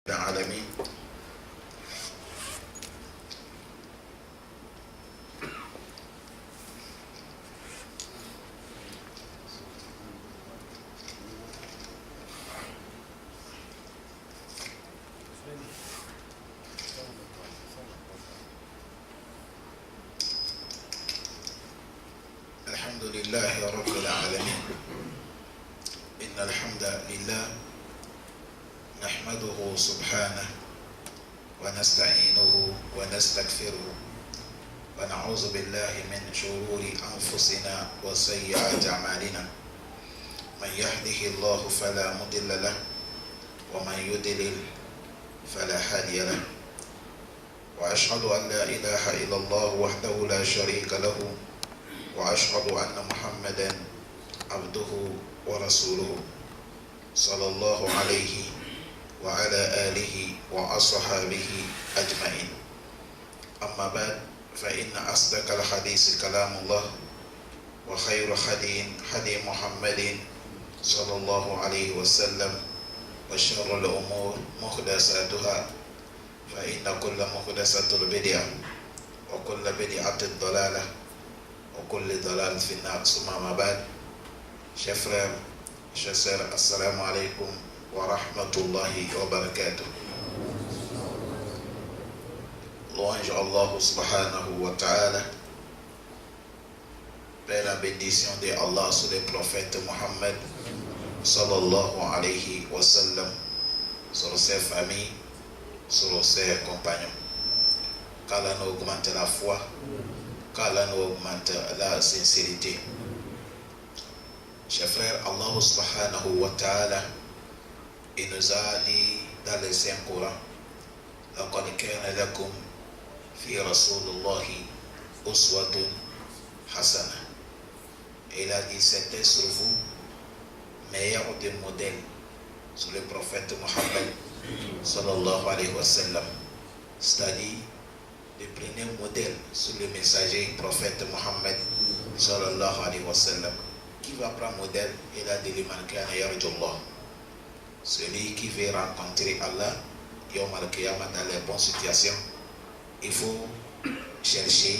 العالمين. الحمد لله رب العالمين. إن الحمد لله نحمده سبحانه ونستعينه ونستغفره ونعوذ بالله من شرور أنفسنا وسيئات أعمالنا. من يهده الله فلا مضل له ومن يضلل فلا هادي له. وأشهد أن لا إله إلا الله وحده لا شريك له وأشهد أن محمدا عبده ورسوله صلى الله عليه وعلى آله وأصحابه أجمعين. أما بعد فإن أصدق الحديث كلام الله وخير هدي محمد صلى الله عليه وسلم وشر الأمور محدثاتها فإن كل محدثة بدعة وكل بدعة ضلالة وكل ضلالة في النار. ثم ما بعد, chers frères, chers sœurs, assalamu alaikum wa rahmatullahi wa barakatuh. Louange Allah subhanahu wa ta'ala. Paix la bénédiction de Allah sur le prophète Mohammed sallallahu alayhi wa sallam, sur ses familles, sur ses compagnons. Qu'Allah nous augmente la foi, qu'Allah nous augmente la sincérité. Chers frères, Allah subhanahu wa ta'ala, il nous a dit dans le Saint-Coran: لَقَدْ كَانَ لَكُمْ فِي رَسُولِ اللَّهِ أُسْوَةٌ حَسَنَةٌ. Il a dit: c'était sur vous meilleur des modèles sur le prophète Mohammed sallallahu alayhi wa sallam. C'est-à-dire, le premier modèle sur le messager prophète Mohammed sallallahu alayhi wa sallam. Qui va prendre modèle? Il a dit: celui qui veut rencontrer Allah Yawm al-Qiyamah dans les bonnes situations, il faut chercher,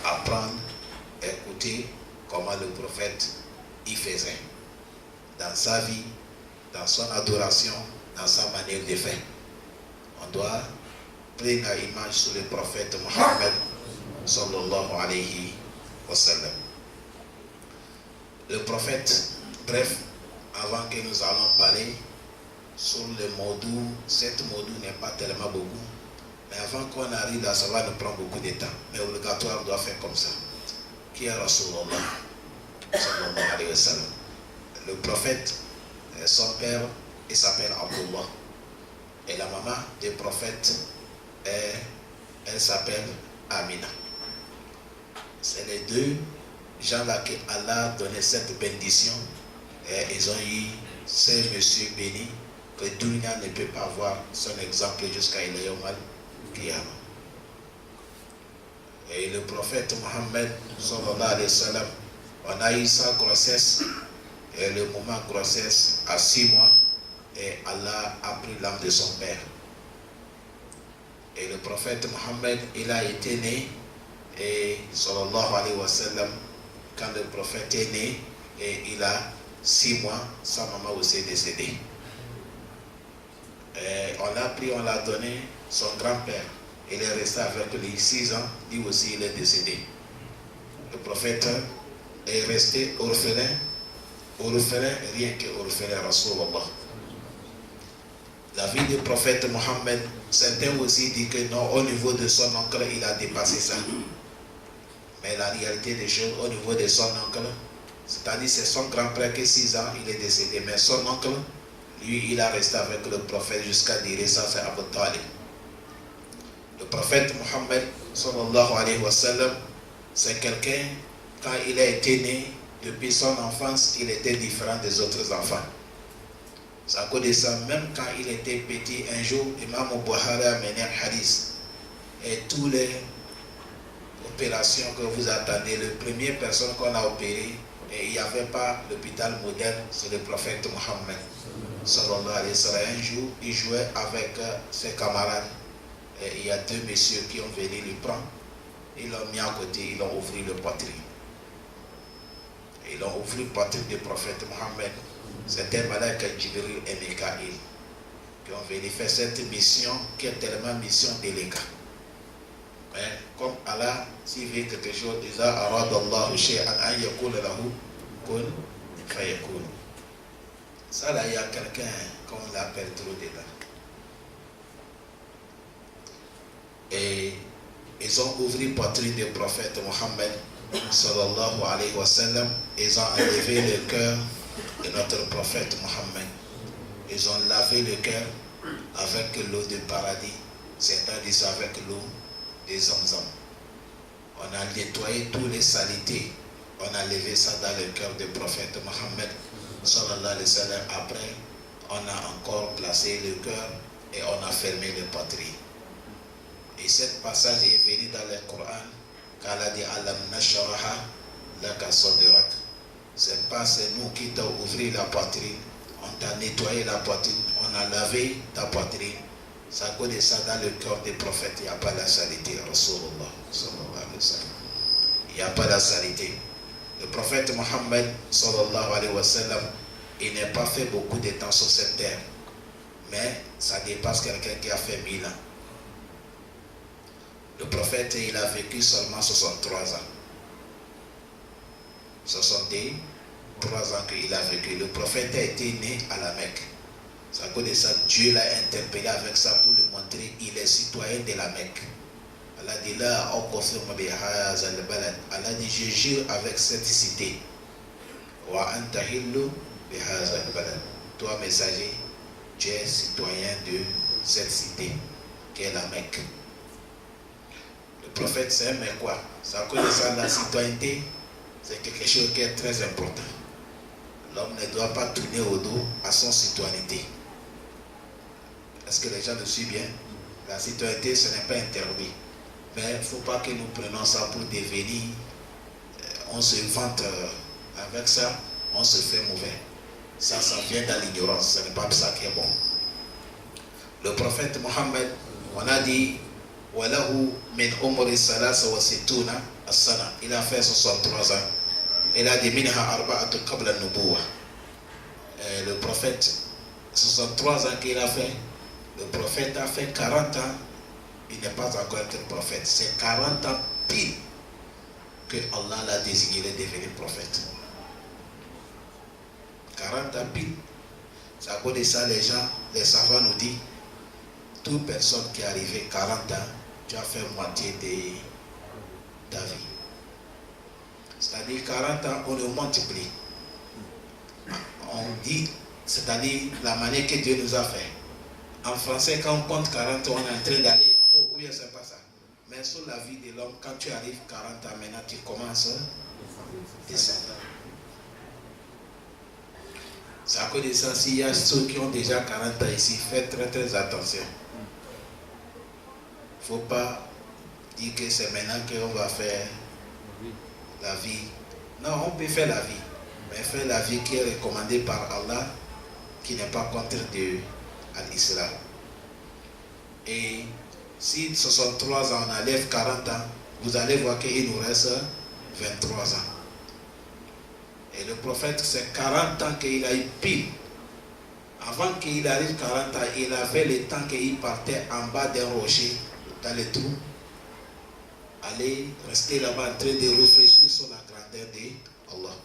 apprendre, écouter comment le prophète y faisait dans sa vie, dans son adoration, dans sa manière de faire. On doit prendre une image sur le prophète Mohammed sallallahu alayhi wa sallam. Le prophète, bref, avant que nous allons parler sur le module, cette module n'est pas tellement beaucoup, mais avant qu'on arrive là, ça va nous prendre beaucoup de temps. Mais obligatoire, on doit faire comme ça. Qui est Rasulullah sallallahu alayhi wa sallam? Le prophète, son père, il s'appelle Abdullah. Et la maman du prophète, elle s'appelle Amina. C'est les deux gens-là que Allah a donné cette bénédiction. Et ils ont eu ce monsieur béni que Dunya ne peut pas voir son exemple jusqu'à Yawm al-Qiyamah. Et le prophète Mohammed sallallahu alayhi wa sallam, on a eu sa grossesse, et le moment de grossesse à 6 mois, et Allah a pris l'âme de son père. Et le prophète Mohammed, il a été né, et sallallahu alayhi wa sallam, quand le prophète est né, et il a 6 mois, sa maman aussi est décédée. Et on l'a pris, on l'a donné son grand-père. Il est resté avec lui 6 ans, lui aussi il est décédé. Le prophète est resté orphelin, rien que orphelin, Rasulullah. La vie du prophète Mohammed, certains aussi disent que non, au niveau de son oncle, il a dépassé ça. Mais la réalité des choses, au niveau de son oncle, c'est-à-dire c'est son grand-père qui 6 ans, il est décédé. Mais son oncle, lui, il a resté avec le prophète jusqu'à dire ça, c'est Abu Talib. Le prophète Mohammed, sallallahu alayhi wa sallam, c'est quelqu'un, quand il a été né, depuis son enfance, il était différent des autres enfants. C'est à cause de ça, même quand il était petit, un jour, Imam Bukhari a mené un hadith. Et toutes les opérations que vous attendez, la première personne qu'on a opérée, et il n'y avait pas l'hôpital moderne, c'est le prophète Mohammed sallallahu alayhi wa sallam, un jour, il jouait avec ses camarades. Et il y a deux messieurs qui ont venu le prendre. Ils l'ont mis à côté, ils ont ouvert le poitrine. Ils ont ouvert le poitrine du prophète Mohammed. C'était Malak Jibril et Mikaïl qui ont venu faire cette mission qui est tellement mission délicate. Mais comme Allah, s'il veut quelque chose, il a aradallahu shay'an an yakula lahu kun fayakun. Ça là, il y a quelqu'un qu'on l'appelle trop dedans. Et ils ont ouvert la poitrine du prophète Mohammed sallallahu alayhi wa sallam. Ils ont enlevé le cœur de notre prophète Mohammed. Ils ont lavé le cœur avec l'eau du paradis. Certains disent avec l'eau des Zamzam. On a nettoyé toutes les saletés. On a levé ça dans le cœur du prophète Mohammed sallallahu alayhi wa sallam. Après, on a encore placé le cœur et on a fermé le poitrine. Et ce passage est venu dans le Coran, qu'Allah dit Alam nasharaha laka sadrak. C'est pas c'est nous qui t'avons ouvert la poitrine, on t'a nettoyé la poitrine, on a lavé ta poitrine. Ça cause de ça dans le cœur des prophètes, il n'y a pas la saleté. Rasulullah sallallahu alayhi wa sallam. Il n'y a pas la saleté. Le prophète Mohammed sallallahu alayhi wa sallam, il n'a pas fait beaucoup de temps sur cette terre, mais ça dépasse quelqu'un qui a fait 1000 ans. Le prophète, il a vécu seulement 63 ans. 63 ans qu'il a vécu. Le prophète a été né à la Mecque. C'est à cause de ça, Dieu l'a interpellé avec ça pour lui montrer qu'il est citoyen de la Mecque. Allah dit là, Allah dit, je jure avec cette cité. Toi, messager, tu es citoyen de cette cité, qui est la Mecque. Le prophète, c'est mais quoi? Ça à cause de ça, la citoyenneté, c'est quelque chose qui est très important. L'homme ne doit pas tourner au dos à son citoyenneté. Est-ce que les gens le suivent bien? La citoyenneté, ce n'est pas interdit. Mais il ne faut pas que nous prenions ça pour devenir, on se vante avec ça, on se fait mauvais. Ça vient dans l'ignorance, ce n'est pas ça qui est bon. Le prophète Mohammed, on a dit, Walahu min umri salasa wa situna as-sana. Il a fait 63 ans. Il a dit minha arba'atu qabla an-nubuwah. Le prophète, 63 ans qu'il a fait, le prophète a fait 40 ans. Il n'est pas encore été prophète. C'est 40 ans pile que Allah l'a désigné de devenir prophète. 40 ans pile. C'est à cause de ça, les gens, les savants nous disent, toute personne qui est arrivée 40 ans, tu as fait moitié de ta vie. C'est-à-dire 40 ans, on le multiplie. On dit, c'est-à-dire la manière que Dieu nous a fait. En français, quand on compte 40 ans, on est en train d'aller en haut. Ou bien c'est pas ça. Mais sur la vie de l'homme, quand tu arrives 40 ans, maintenant tu commences à descendre. C'est à cause de ça, s'il y a ceux qui ont déjà 40 ans ici, faites très très attention. Il ne faut pas dire que c'est maintenant qu'on va faire la vie. Non, on peut faire la vie, mais faire la vie qui est recommandée par Allah, qui n'est pas contre Dieu à l'islam. Et si 63 ans, on enlève 40 ans, vous allez voir qu'il nous reste 23 ans. Et le prophète, c'est 40 ans qu'il a eu pile. Avant qu'il arrive 40 ans, il avait le temps qu'il partait en bas d'un rocher, dans le trou, aller rester là-bas en train de réfléchir sur la grandeur d'Allah.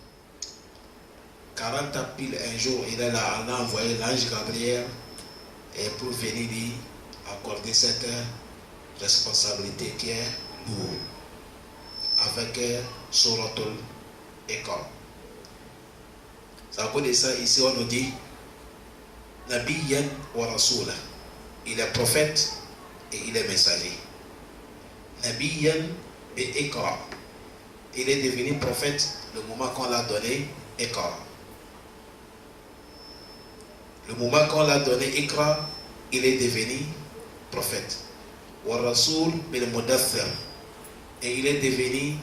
40 ans pile, un jour, il est là, on a envoyé l'ange Gabriel et pour venir lui accorder cette responsabilité qui est lourde avec Suratul Iqra. C'est à cause de ça, ici on nous dit Nabiyyan wa Rasula. Il est prophète et il est messager. Nabiyyan et Iqra. Il est devenu prophète le moment qu'on l'a donné Iqra. Le moment qu'on l'a donné Iqra, il est devenu prophète. Wa Rasul bil Mudaththir. Et il est devenu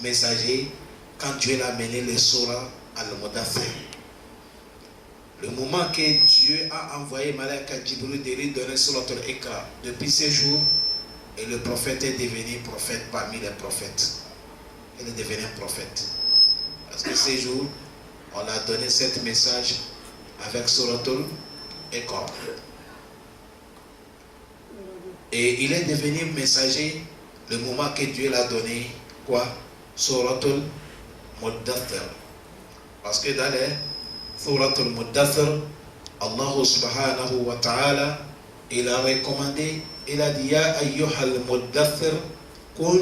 messager quand Dieu l'a mené le Surah al-Mudaththir. Le moment que Dieu a envoyé Malak Djibril de lui donner sur l'autre écran, depuis ces jours, et le prophète est devenu prophète parmi les prophètes. Il est devenu prophète. Parce que ces jours, on a donné ce message avec Suratul Iqra. Et il est devenu messager le moment que Dieu l'a donné, quoi? Suratul Muddathir. Parce que dans les Suratul Muddathir, Allah subhanahu wa ta'ala, il a recommandé, il a dit Ya ayyuhal muddathir kun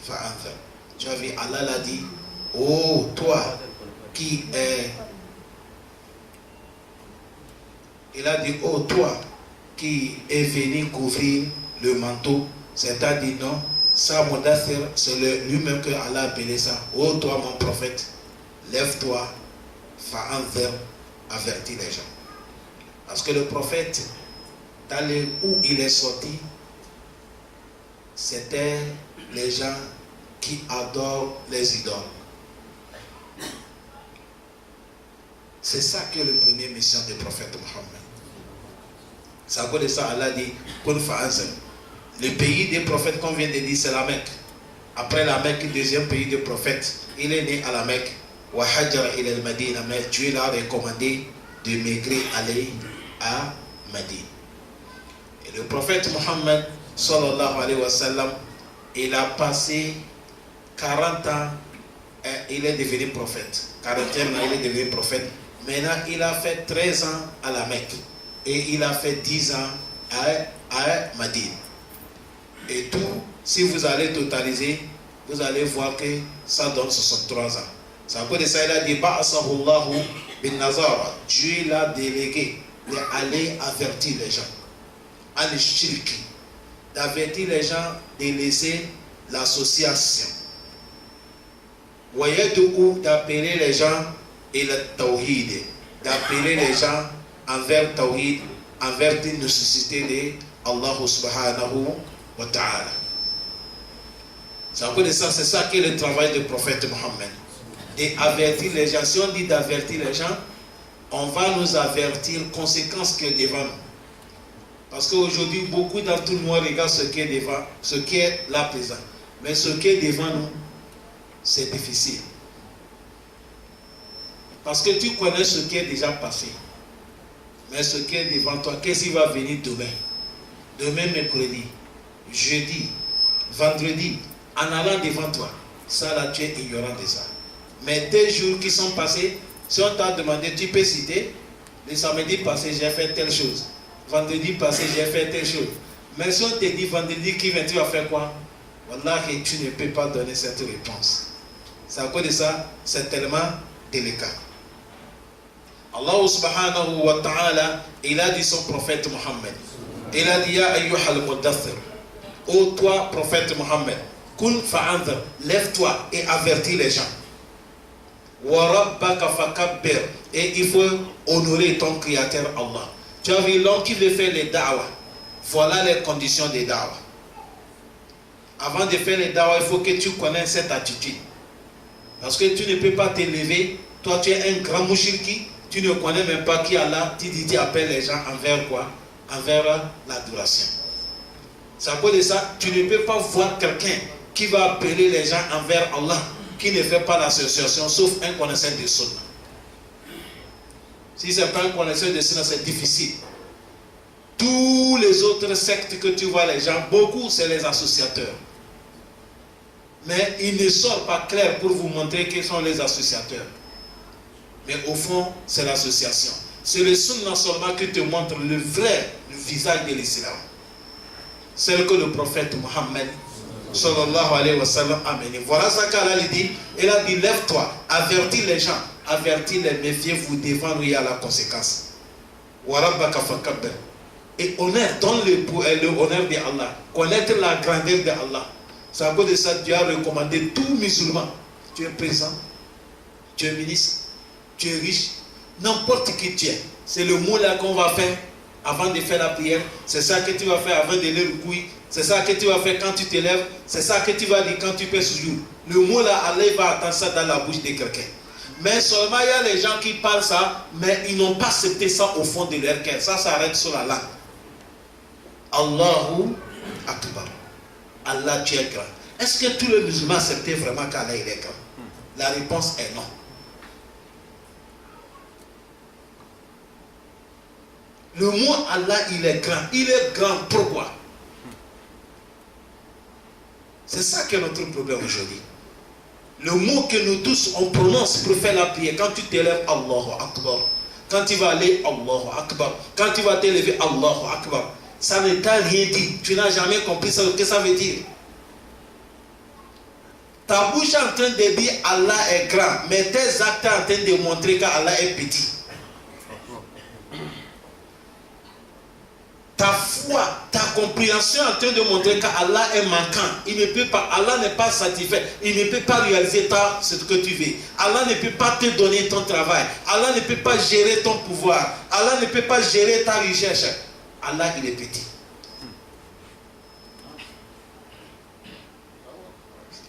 fa'anthir. Tu as vu, Allah l'a dit, oh toi qui est, il a dit, oh toi qui est venu couvrir le manteau, c'est-à-dire non, ça Muddathir, c'est lui-même que Allah a appelé ça. Oh toi mon prophète, lève-toi, fa'anthir, avertis les gens. Parce que le prophète, dans les où il est sorti, c'était les gens qui adorent les idoles. C'est ça que le premier mission du prophète Mohammed. C'est à cause de ça, Allah dit, le pays des prophètes qu'on vient de dire, c'est la Mecque. Après la Mecque, le deuxième pays des prophètes, il est né à la Mecque. Mais Dieu l'a recommandé de migrer, aller à Médine. Et le prophète Mohammed, sallallahu alayhi wa sallam, il a passé 40 ans, il est devenu prophète. 40 ans, il est devenu prophète. Maintenant, il a fait 13 ans à la Mecque. Et il a fait 10 ans à Médine. Et tout, si vous allez totaliser, vous allez voir que ça donne 63 ans. C'est à cause de ça, il a dit Ba'asahullahu bin Nazara. Dieu l'a délégué d'aller avertir les gens. Al-Shirk, d'avertir les gens de laisser l'association. Wayadou, d'appeler les gens et le Tawhid, d'appeler les gens envers Tawhid, envers une nécessité de Allah subhanahu wa ta'ala. C'est à cause de ça, c'est ça qui est le travail du prophète Mohammed. D'avertir les gens. Si on dit d'avertir les gens, on va nous avertir conséquences que devant nous. Parce qu'aujourd'hui, beaucoup d'entre nous regardent ce qui est devant, ce qui est là présent. Mais ce qui est devant nous, c'est difficile. Parce que tu connais ce qui est déjà passé. Mais ce qui est devant toi, qu'est-ce qui va venir demain? Demain, mercredi, jeudi, vendredi, en allant devant toi. Ça là, tu es ignorant de ça. Mais des jours qui sont passés, si on t'a demandé, tu peux citer, le samedi passé, j'ai fait telle chose. Vendredi passé, j'ai fait telle chose. Mais si on te dit vendredi qui vient, tu vas faire quoi? Wallah, tu ne peux pas donner cette réponse. C'est à cause de ça, c'est tellement délicat. Allah subhanahu wa ta'ala, il a dit son prophète Mohammed. Il a dit, Ya ayyuhal muddathir. Ô toi, prophète Mohammed, kun fa'anzir, lève-toi et avertis les gens. Wa rabbaka fakabbir, et il faut honorer ton créateur Allah. Tu as vu l'homme qui veut faire les da'wah. Voilà les conditions des da'wah. Avant de faire les da'wah, il faut que tu connaisses cette attitude. Parce que tu ne peux pas t'élever. Toi, tu es un grand mouchirki. Tu ne connais même pas qui Allah. Tu appelles les gens envers quoi? Envers l'adoration. C'est à cause de ça, tu ne peux pas voir quelqu'un qui va appeler les gens envers Allah, qui ne fait pas l'association, sauf un connaisseur de sunna. Si ce n'est pas un connaisseur de sunna, c'est difficile. Tous les autres sectes que tu vois, les gens, beaucoup, c'est les associateurs. Mais ils ne sortent pas clair pour vous montrer qui sont les associateurs. Mais au fond, c'est l'association. C'est le sunna seulement qui te montre le vrai visage de l'islam. Celle que le prophète Mohammed sallallahu alayhi wa sallam a mené. Voilà ça qu'Allah lui dit. Il a dit, lève-toi, avertis les gens, avertis les méfiez, vous devant nous, il y a la conséquence. Et honneur, donne le honneur de Allah. Connaître la grandeur de Allah. C'est à cause de ça que Dieu a recommandé tout musulman. Tu es présent, tu es ministre, tu es riche, n'importe qui tu es. C'est le mot là qu'on va faire avant de faire la prière. C'est ça que tu vas faire avant de lever le couille. C'est ça que tu vas faire quand tu te lèves. C'est ça que tu vas dire quand tu pèses jour. Le mot là, Allah va attendre ça dans la bouche de quelqu'un. Mais seulement il y a les gens qui parlent ça, mais ils n'ont pas accepté ça au fond de leur cœur. Ça s'arrête sur la langue. Allahu Akbar. Allah, tu es grand. Est-ce que tous les musulmans acceptaient vraiment qu'Allah il est grand? La réponse est non. Le mot Allah il est grand. Il est grand pourquoi? C'est ça qui est notre problème aujourd'hui. Le mot que nous tous on prononce pour faire la prière, quand tu t'élèves, Allahu Akbar. Quand tu vas aller, Allahu Akbar. Quand tu vas t'élever, Allahu Akbar. Ça ne t'a rien dit. Tu n'as jamais compris ce que ça veut dire. Ta bouche est en train de dire Allah est grand, mais tes actes sont en train de montrer qu'Allah est petit. Ta foi, ta compréhension est en train de montrer qu'Allah est manquant. Il ne peut pas, Allah n'est pas satisfait. Il ne peut pas réaliser ce que tu veux. Allah ne peut pas te donner ton travail. Allah ne peut pas gérer ton pouvoir. Allah ne peut pas gérer ta recherche. Allah, il est petit.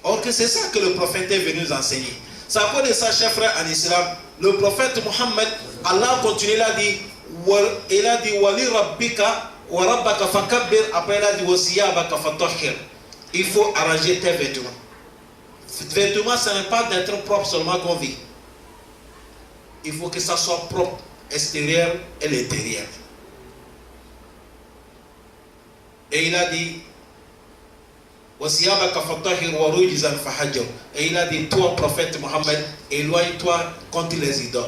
Or que c'est ça que le prophète est venu nous enseigner. C'est à cause de ça, chers frères en islam, le prophète Mohammed, Allah continue, il a dit Wali Rabbika wa Rabbaka fakabbir. Après il a dit Wasiyabaka fatahhir. Il faut arranger tes vêtements. Vêtements, ce n'est pas d'être propre seulement qu'on vit. Il faut que ça soit propre, extérieur et l'intérieur. Et il a dit et il a dit, toi prophète Mohammed, éloigne-toi contre les idoles.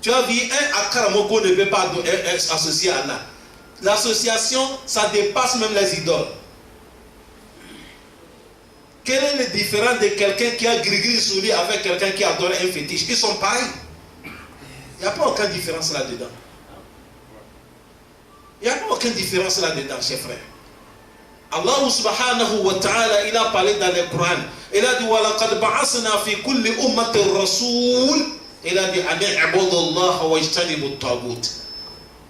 Tu as vu, un akaramoko ne peut pas être associé à Allah. L'association, ça dépasse même les idoles. Quel est le différence de quelqu'un qui a gris-gris sur lui avec quelqu'un qui adore un fétiche? Ils sont pareils. Il n'y a pas aucune différence là-dedans. Il n'y a pas aucune différence là-dedans, chers frères. Allah subhanahu wa ta'ala, il a parlé dans le Coran. Il a dit وَلَقَدْ بَعَثْنَا فِي كُلِّ أُمَّةٍ رَسُولٍ. Il a dit أَنِ اعْبُدُوا اللَّهَ وَاجْتَنِبُوا الطَّاغُوتَ.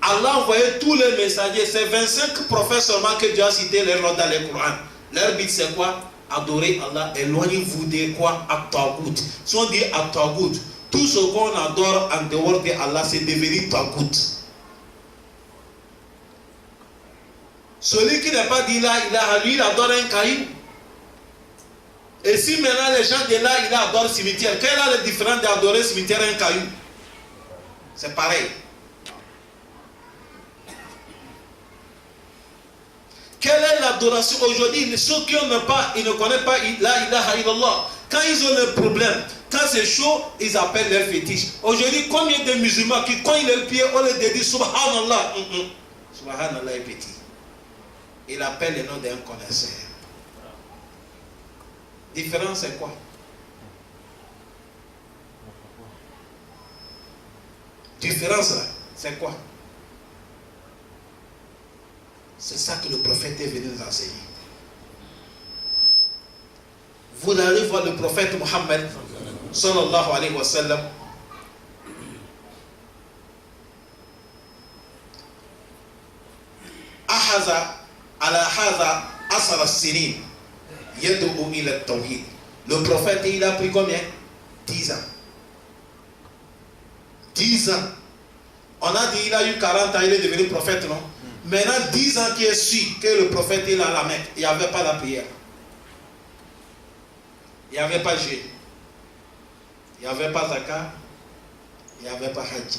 Allah envoyait tous les messagers. C'est 25 prophètes seulement que Dieu a cité les noms dans le Coran. Leur but c'est quoi? Adorer Allah. Éloignez-vous de quoi? At-Taghut. Si on dit At-Taghut, tout ce qu'on adore en dehors de Allah, c'est devenu Taghut. Celui qui n'a pas dit là, lui, il adore un caillou. Et si maintenant les gens de là, il adore le cimetière, quelle est la différence d'adorer le cimetière et un caillou? C'est pareil. Quelle est l'adoration aujourd'hui? Ceux qui n'ont pas, ils ne connaissent pas la ilaha illallah. Quand ils ont le problème, quand c'est chaud, ils appellent leur fétiche. Aujourd'hui, combien de musulmans qui, quand ils lèvent le pied, on leur dit Subhanallah. Subhanallah est petit. Il appelle le nom d'un connaisseur. Différence c'est quoi? Différence là, c'est quoi? C'est ça que le prophète est venu nous enseigner. Vous allez voir le prophète Mohammed sallallahu alayhi wa sallam. Ahaza ala haza asara sinin yad'u ila tawhid. Le prophète il a pris combien? 10 ans. 10 ans. On a dit il a eu 40 ans, il est devenu prophète, non? Maintenant 10 ans qui est sûr que le prophète il a la Mecque. Il n'y avait pas la prière. Il n'y avait pas jeûne. Il n'y avait pas zakat. Il n'y avait pas hajj.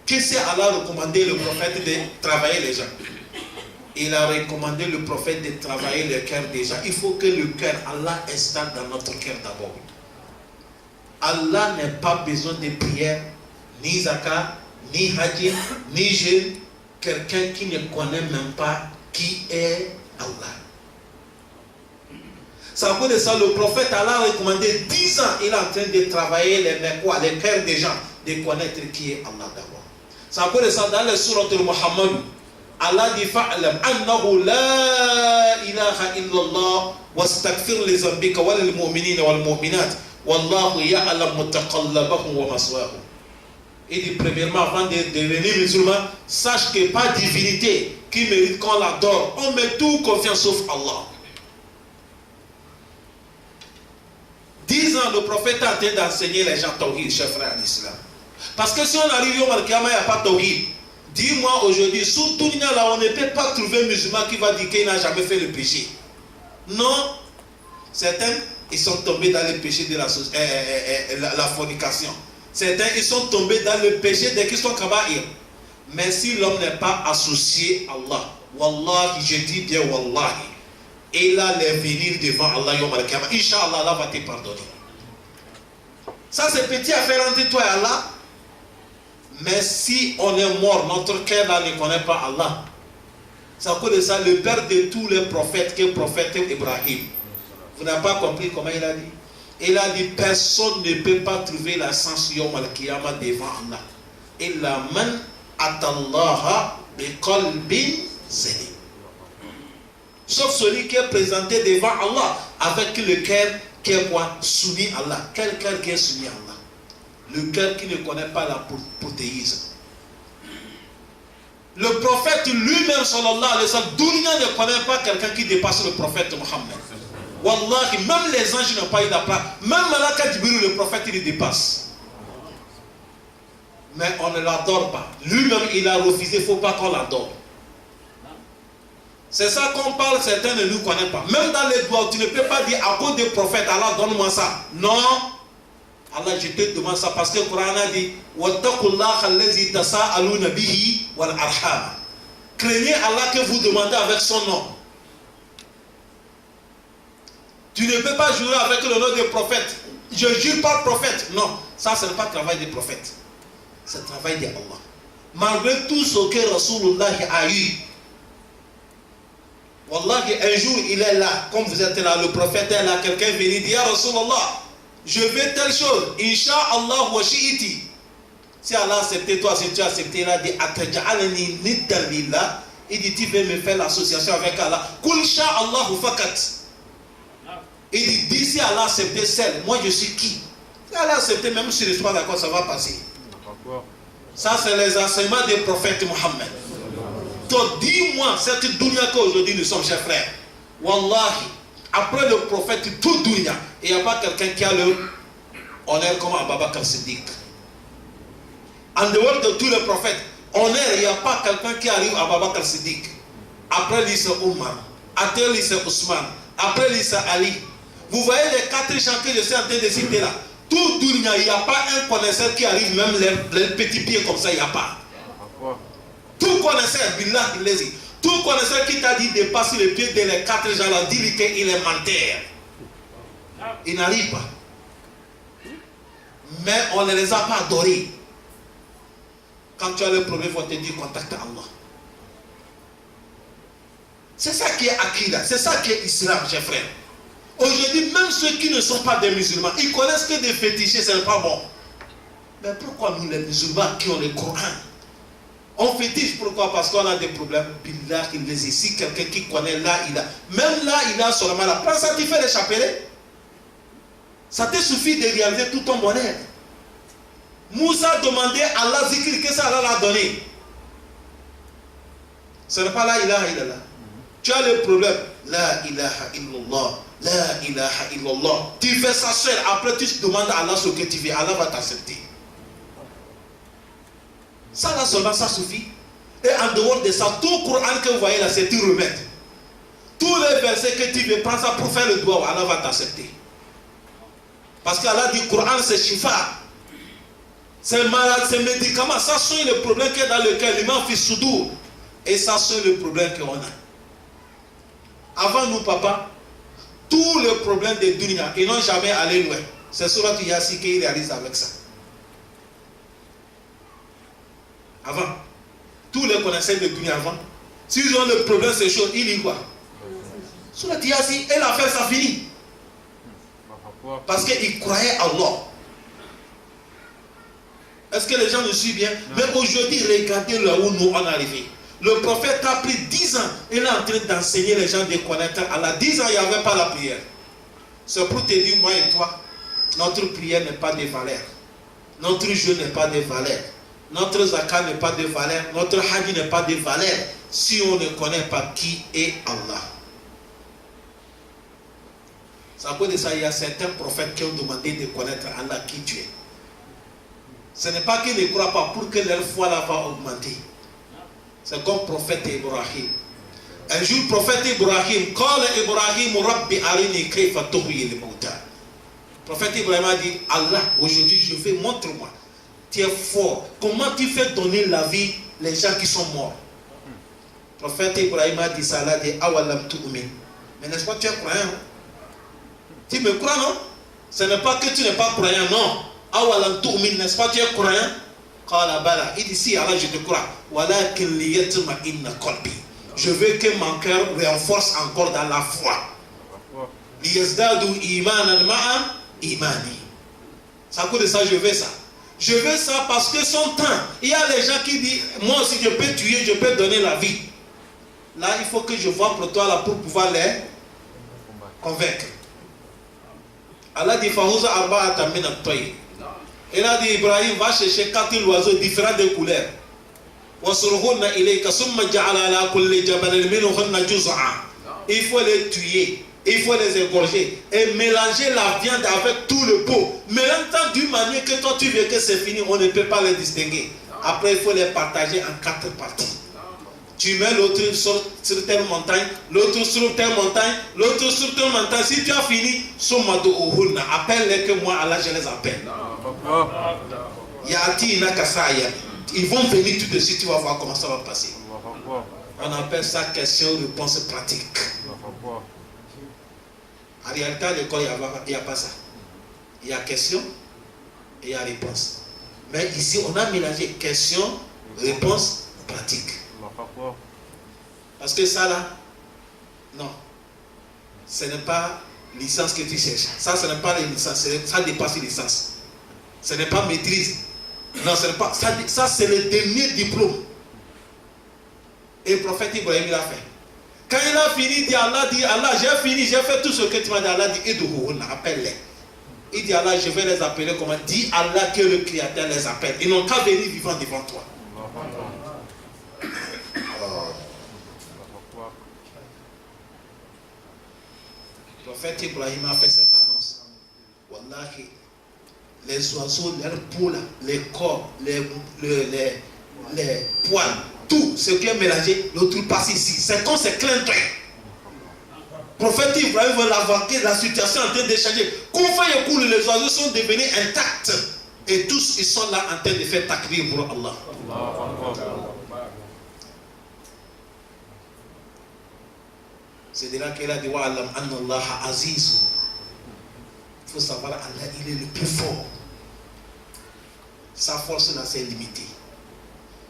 Qu'est-ce qu'Allah a recommandé le prophète de travailler les gens? Il a recommandé le prophète de travailler le cœur des gens. Il faut que le cœur, Allah installe dans notre cœur d'abord. Allah n'a pas besoin de prière, ni zakat, ni hajj, ni jeûne. Quelqu'un qui ne connaît même pas qui est Allah. C'est à cause de ça, le prophète Allah a recommandé 10 ans. Il est en train de travailler les cœurs des gens, de connaître qui est Allah d'abord. C'est à cause de ça, dans le surat al-Muhammad, Allah dit fa'lam annahu la ilaha illallah wastaghfir li dhanbika wa lil mu'minina wal mu'minat wallahu ya'lam mutaqallabahum wa maswahum. Il dit premièrement, avant de devenir musulman, sache que pas divinité qui mérite qu'on l'adore. On met tout confiance sauf Allah. 10 ans, le prophète est en train d'enseigner les gens Tawhid, chers frères en islam. Parce que si on arrive au Al-Qiyamah, il n'y a pas Tawhid. Dis-moi aujourd'hui, sous tout là, on ne peut pas trouver un musulman qui va dire qu'il n'a jamais fait le péché. Non. Certains, ils sont tombés dans le péché de la fornication. Certains, ils sont tombés dans le péché dès qu'ils sont kaba'ir. Mais si l'homme n'est pas associé à Allah, Wallahi, je dis bien Wallahi, il a l'avenir devant Allah Yom Al-Qiyamah. Inch'Allah, Allah va te pardonner. Ça, c'est petit à faire entre toi et Allah. Mais si on est mort, notre cœur là ne connaît pas Allah. C'est à cause de ça, le père de tous les prophètes, qui est le prophète Ibrahim. Vous n'avez pas compris comment il a dit? Il a dit, personne ne peut pas trouver la sens Yom Al-Qiyamah devant Allah. Illa man atallaha biqalbin salim. Sauf celui qui est présenté devant Allah avec le cœur qui est quoi? Soumis à Allah. Quel cœur qui est soumis à Allah? Le cœur qui ne connaît pas la polythéisme. Le prophète lui-même, sallallahu alayhi wa sallam, Dunya ne connaît pas quelqu'un qui dépasse le prophète Mohammed. Wallahi, même les anges n'ont pas eu la part. Même Malaka Jibril, le prophète, il dépasse. Mais on ne l'adore pas. Lui-même, il a refusé, il ne faut pas qu'on l'adore. C'est ça qu'on parle, certains ne nous connaissent pas. Même dans les doigts, tu ne peux pas dire à cause des prophètes, Allah donne-moi ça. Non. Allah, je te demande ça parce que le Coran a dit craignez Allah que vous demandez avec son nom. Tu ne peux pas jurer avec le nom des prophètes. Je jure pas prophète. Non, ça ce n'est pas le travail des prophètes. C'est le travail d'Allah. Malgré tout ce que Rasulullah a eu, Wallahi, un jour il est là, comme vous êtes là, le prophète est là, quelqu'un vient dire, Ya Rasulullah, je veux telle chose, Inch'Allah wa shi'iti. Si Allah a accepté, toi, si tu as accepté, il a dit, Ataj'alani niddan lillah. Il dit, tu veux me faire l'association avec Allah. Kul sha'Allahu fakat. Il dit, si Allah a accepté celle, moi je suis qui? Si Allah a accepté, même si je ne suis pas d'accord, ça va passer. Ça, c'est les enseignements des prophètes Mohammed. Donc, dis-moi, cette dunya qu'aujourd'hui nous sommes, chers frères. Wallahi, après le prophète, tout dunya, il n'y a pas quelqu'un qui a le honneur comme Abu Bakr Siddiq. En dehors de tous les prophètes, honneur, il n'y a pas quelqu'un qui arrive à Abu Bakr Siddiq. Après lui, c'est Omar. Après lui, c'est Ousmane. Après lui, c'est Ali. Vous voyez les 4 gens que je suis en train de citer là. Tout dunya, il n'y a pas un connaisseur qui arrive, même les petits pieds comme ça, il n'y a pas. Tout connaisseur, billah, tout connaisseur qui t'a dit de passer le pied de les 4 gens là, dis-lui qu'il est menteur. Il n'arrive pas. Mais on ne les a pas adorés. Quand tu as le problème, il faut te dire contacte Allah. C'est ça qui est Akida, c'est ça qui est Islam, chers frères. Aujourd'hui, même ceux qui ne sont pas des musulmans, ils connaissent que des fétichés, ce n'est pas bon. Mais pourquoi nous, les musulmans qui ont le Coran, on fétiche? Pourquoi? Parce qu'on a des problèmes. Billah, il les ici, quelqu'un qui connaît là, il a. Même là, il a seulement la place. Ça te fait les chapelets. Ça te suffit de réaliser tout ton bonheur. Moussa demandait à Allah zikr que ça Allah l'a donné. Ce n'est pas là, ilaha illallah. Tu as le problème. La ilaha illallah. La ilaha illallah. Tu fais ça seul. Après, tu demandes à Allah ce que tu veux. Allah va t'accepter. Ça là seulement, ça suffit. Et en dehors de ça, tout le Coran que vous voyez là, c'est un remède. Tous les versets que tu veux prendre ça pour faire le doigt, Allah va t'accepter. Parce qu'Allah dit Coran c'est shifa. C'est malade, c'est médicament. Ça soigne le problème qui est dans le cœur. L'imam fait soudour. Et ça soigne le problème qu'on a. Avant nous, papa, tous les problèmes de dunya, ils n'ont jamais allé loin. C'est Surat Yasin qui réalise avec ça. Avant, tous les connaisseurs de dunya avant, s'ils ont le problème, ces choses, ils y quoi? Surat Yasin, et l'affaire, ça finit. Parce qu'ils croyaient à Allah. Est-ce que les gens nous suivent bien? Non. Mais aujourd'hui, regardez là où nous on est arrivés. Le prophète a pris 10 ans. Il est en train d'enseigner les gens de connaître Allah. 10 ans, il n'y avait pas la prière. C'est pour te dire, moi et toi, notre prière n'est pas de valeur. Notre jeu n'est pas de valeur. Notre zakat n'est pas de valeur. Notre hajj n'est pas de valeur. Si on ne connaît pas qui est Allah. C'est à cause de ça, il y a certains prophètes qui ont demandé de connaître Allah qui tu es. Ce n'est pas qu'ils ne croient pas pour que leur foi là va augmenter. C'est comme prophète Ibrahim. Un jour, prophète Ibrahim, Qala Ibrahim Rabbi arini kayfa tuhyi al-mauta. Prophète Ibrahim a dit, Allah, aujourd'hui je vais, montre-moi. Tu es fort. Comment tu fais donner la vie les gens qui sont morts? Prophète Ibrahim a dit ça, Allah dit, awalam tu'min. Mais n'est-ce pas que tu es croyant? Tu me crois, non? Ce n'est pas que tu n'es pas croyant, non. Awalam tu'min, n'est-ce pas que tu es croyant? Qala bala. Il dit, si, Allah, je te crois. Walakin liyatma'inna qalbi. Je veux que mon cœur renforce encore dans la foi. Liyazdadu imanan ma'a imani. Ça coûte de ça, je veux ça. Je veux ça parce que son temps, il y a les gens qui disent, moi aussi je peux tuer, je peux donner la vie. Là, il faut que je vois pour toi là pour pouvoir les convaincre. Allah dit, Fahouza arba'atan min at-tayr. Il a dit, Ibrahim, va chercher 4 oiseaux différents de couleurs. Il faut les tuer, il faut les égorger et mélanger la viande avec tout le pot. Mélange d'une manière que toi tu veux que c'est fini, on ne peut pas les distinguer. Après, il faut les partager en 4 parties. Tu mets l'autre sur telle montagne, l'autre sur telle montagne, l'autre sur telle montagne. Si tu as fini, appelle-les que moi, Allah, je les appelle. Ils vont venir tout de suite, tu vas voir comment ça va passer. On appelle ça question-réponse pratique. En réalité, à l'école, il n'y a pas ça. Il y a question et il y a réponse. Mais ici, on a mélangé question, réponse, pratique. Parce que ça là, non. Ce n'est pas licence que tu cherches. Ça, ce n'est pas les licences. Ça dépasse les licences. Ce n'est pas maîtrise. Non, ce n'est pas. Ça c'est le dernier diplôme. Et le prophète Ibrahim il a fait. Quand il a fini, dit Allah, j'ai fini, j'ai fait tout ce que tu m'as dit. Allah dit, appelle-les. Il dit Allah, je vais les appeler comment? Dis Allah que le Créateur les appelle. Ils n'ont qu'à venir vivant devant toi. Le prophète Ibrahim a fait cette annonce. Wallahi, les oiseaux, leurs peaux, les corps, les poils, tout ce qui est mélangé, l'autre passe ici. C'est comme c'est clin d'œil. Le prophète Ibrahim veut l'avancer, la situation est en train de changer. Les oiseaux sont devenus intacts. Et tous, ils sont là en train de faire takbir pour Allah. C'est de là qu'il a dit Wa'alam anna Allah azizun. Il faut savoir Allah, il est le plus fort. Sa force là, c'est limité.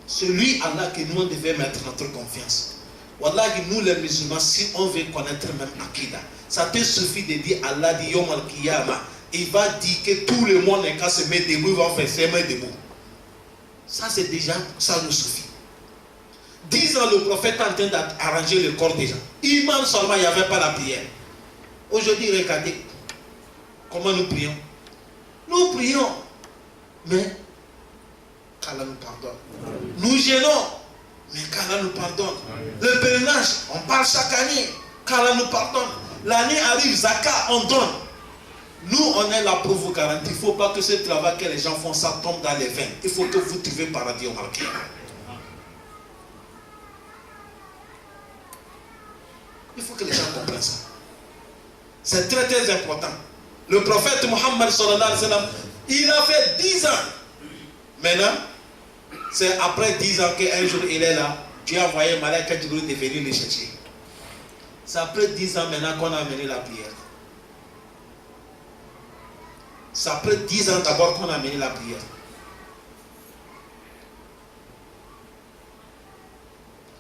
Celui Allah que nous on devait mettre notre confiance. Wallahi, nous les musulmans, si on veut connaître même Akida, ça te suffit de dire Allah dit Yom al-Qiyamah. Il va dire que tout le monde n'est qu'à se mettre debout, il va faire ses mains debout. Ça c'est déjà, ça nous suffit. 10 ans le prophète est en train d'arranger le corps des gens. Imam seulement, il n'y avait pas la prière. Aujourd'hui, regardez comment nous prions. Nous prions, mais qu'Allah nous pardonne. Nous gênons, mais qu'Allah nous pardonne. Le pèlerinage, on parle chaque année, qu'Allah nous pardonne. L'année arrive, Zakat, on donne. Nous, on est là pour vous garantir. Il ne faut pas que ce travail que les gens font, ça tombe dans les veines. Il faut que vous trouviez paradis au marqué. Il faut que les gens comprennent ça. C'est très très important. Le prophète Mohammed sallallahu alayhi wa sallam, il a fait 10 ans. Maintenant, c'est après 10 ans qu'un jour il est là. Dieu a envoyé Malak Djibril de venir le chercher. C'est après 10 ans maintenant qu'on a amené la prière. C'est après 10 ans d'abord qu'on a amené la prière.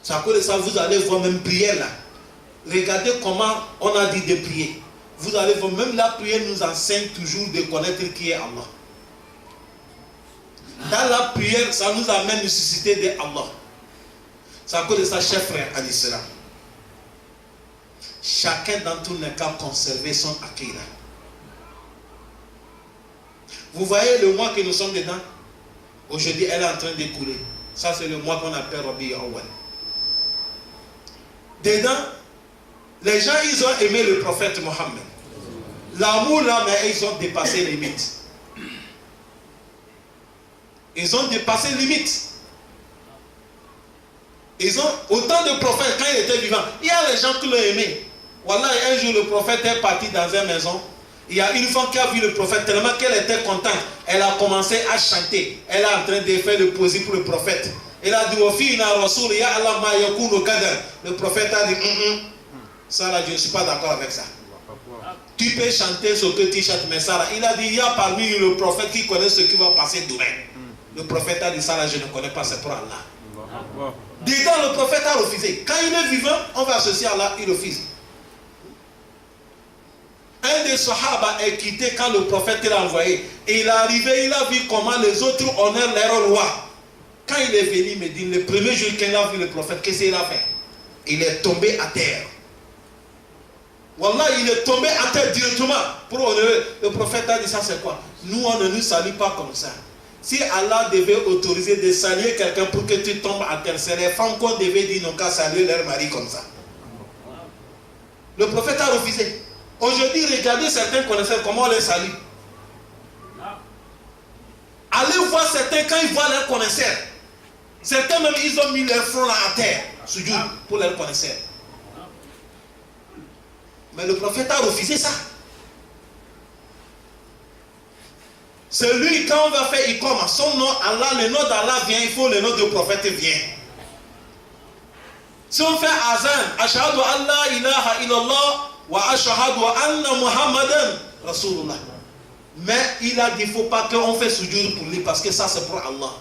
C'est à cause de ça, vous allez voir même prière là. Regardez comment on a dit de prier. Vous allez voir, même la prière nous enseigne toujours de connaître qui est Allah. Dans la prière, ça nous amène à susciter de Allah. C'est à cause de ça, chers frères, à l'islam. Chacun d'entre nous n'a qu'à conserver son akira. Vous voyez le mois que nous sommes dedans? Aujourd'hui, elle est en train d'écouler. Ça, c'est le mois qu'on appelle Rabi Awwal. Dedans, les gens, ils ont aimé le prophète Mohammed. L'amour là, mais ils ont dépassé les limites. Ils ont dépassé les limites. Ils ont autant de prophètes quand il était vivant. Il y a les gens qui l'ont aimé. Voilà, un jour le prophète est parti dans une maison. Il y a une femme qui a vu le prophète tellement qu'elle était contente. Elle a commencé à chanter. Elle est en train de faire le poésie pour le prophète. Elle a dit le prophète a dit ça là, je ne suis pas d'accord avec ça. Tu peux chanter ce que tu chantes, mais ça là, il a dit il y a parmi le prophète qui connaît ce qui va passer demain. Le prophète a dit ça là, je ne connais pas, c'est pour Allah. Dedans, le prophète a refusé. Quand il est vivant, on va associer à Allah, il refuse. Un des Sahaba est quitté quand le prophète l'a envoyé. Et il est arrivé, il a vu comment les autres honorent leur roi. Quand il est venu, il me dit, le premier jour qu'il a vu le prophète, qu'est-ce qu'il a fait? Il est tombé à terre. Wallah, il est tombé à terre directement pour honorer. Le prophète a dit, ça c'est quoi? Nous, on ne nous salue pas comme ça. Si Allah devait autoriser de saluer quelqu'un pour que tu tombes à terre, c'est les femmes qu'on devait dire non qu'à saluer leur mari comme ça. Le prophète a refusé. Aujourd'hui, regardez certains connaisseurs, comment on les salue. Allez voir certains quand ils voient leurs connaisseurs. Certains même, ils ont mis leur front là à terre, sujoud, pour leurs connaisseurs. Mais le prophète a refusé ça. C'est lui, quand on va faire Ikoma, son nom, Allah, le nom d'Allah vient, il faut le nom du prophète vient. Si on fait Azan, Ashhadu an la ilaha illallah wa ashhadu anna Muhammadan Rasulullah. Mais il a dit, il ne faut pas qu'on fait sujoud pour lui, parce que ça c'est pour Allah.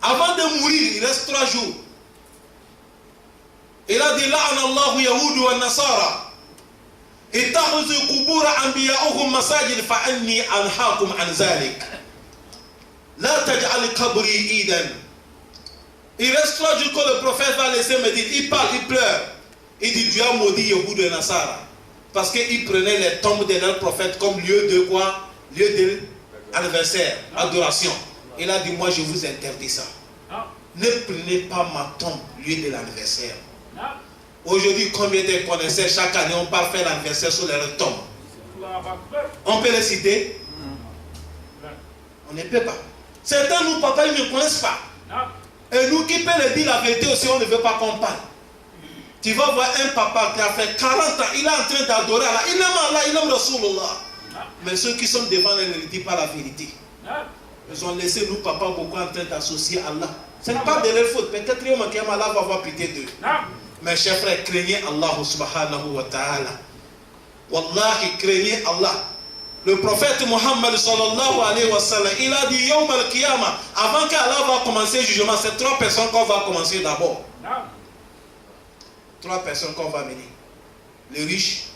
Avant de mourir, il reste 3 jours. Il a dit, la'ana Allahu yahudu wa nasara. اتخذوا قبور أنبيائهم مساجد فأني أنهاكم عن ذلك لا تجعل قبري عيدا. Il reste 3 jours que le prophète va laisser Médine. Il parle, il pleure. Il dit Dieu a maudit Yahoud et Nassara parce qu'ils prenaient les tombes de leurs prophètes comme lieu de quoi? Lieu de anniversaire, adoration. Il a dit moi je vous interdis ça. Ne prenez pas ma tombe lieu de l'anniversaire. Aujourd'hui, combien de connaisseurs chaque année on part faire l'anniversaire sur leur tombe? On peut les citer? On ne peut pas. Certains, nous, papa, ils ne connaissent pas. Et nous qui peut le dire la vérité aussi, on ne veut pas qu'on parle. Tu vas voir un papa qui a fait 40 ans, il est en train d'adorer Allah. Il aime Allah, il aime Rasulullah. Mais ceux qui sont devant ne lui disent pas la vérité. Ils ont laissé nous, papa, beaucoup en train d'associer Allah. Ce n'est pas de leur faute. Peut-être que Allah va avoir pitié d'eux. Mes chers frères, craignez Allah subhanahu wa ta'ala. Wallahi, craignez Allah. Le prophète Muhammad sallallahu alayhi wa sallam, il a dit Yawm al-Qiyamah, avant qu'Allah va commencer le jugement, c'est 3 personnes qu'on va commencer d'abord. 3 personnes qu'on va mener. Le riche,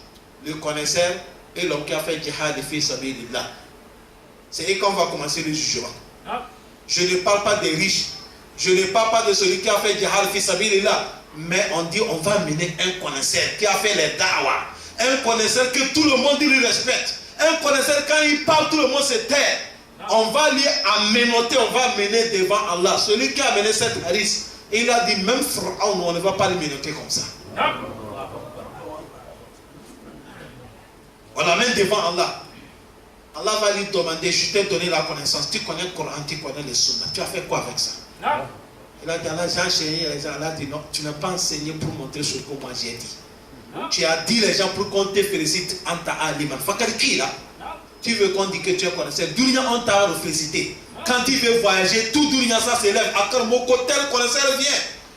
le connaisseur et l'homme qui a fait jihad fi sabilillah. C'est eux qu'on va commencer le jugement. Je ne parle pas des riches. Je ne parle pas de celui qui a fait jihad fi sabilillah. Mais on dit on va mener un connaisseur qui a fait les da'wah. Un connaisseur que tout le monde lui respecte. Un connaisseur quand il parle tout le monde se tait. On va lui aménoter, on va mener devant Allah. Celui qui a mené cette hadith, il a dit même Pharaon, on ne va pas le ménoter comme ça. On l'amène devant Allah. Allah va lui demander, je t'ai donné la connaissance. Tu connais le Coran, tu connais le Sunna. Tu as fait quoi avec ça? Il a dit, Allah, j'ai enseigné les gens. Allah a dit, non, tu n'as pas enseigné pour montrer ce que moi j'ai dit. Tu as dit les gens pour qu'on te félicite en ta aliman. Fakar qui là? Tu veux qu'on dise que tu es connaisseur. Dunia, on t'a félicité. Quand tu veux voyager, tout Dunia, ça s'élève. À quel mot tel connaisseur vient.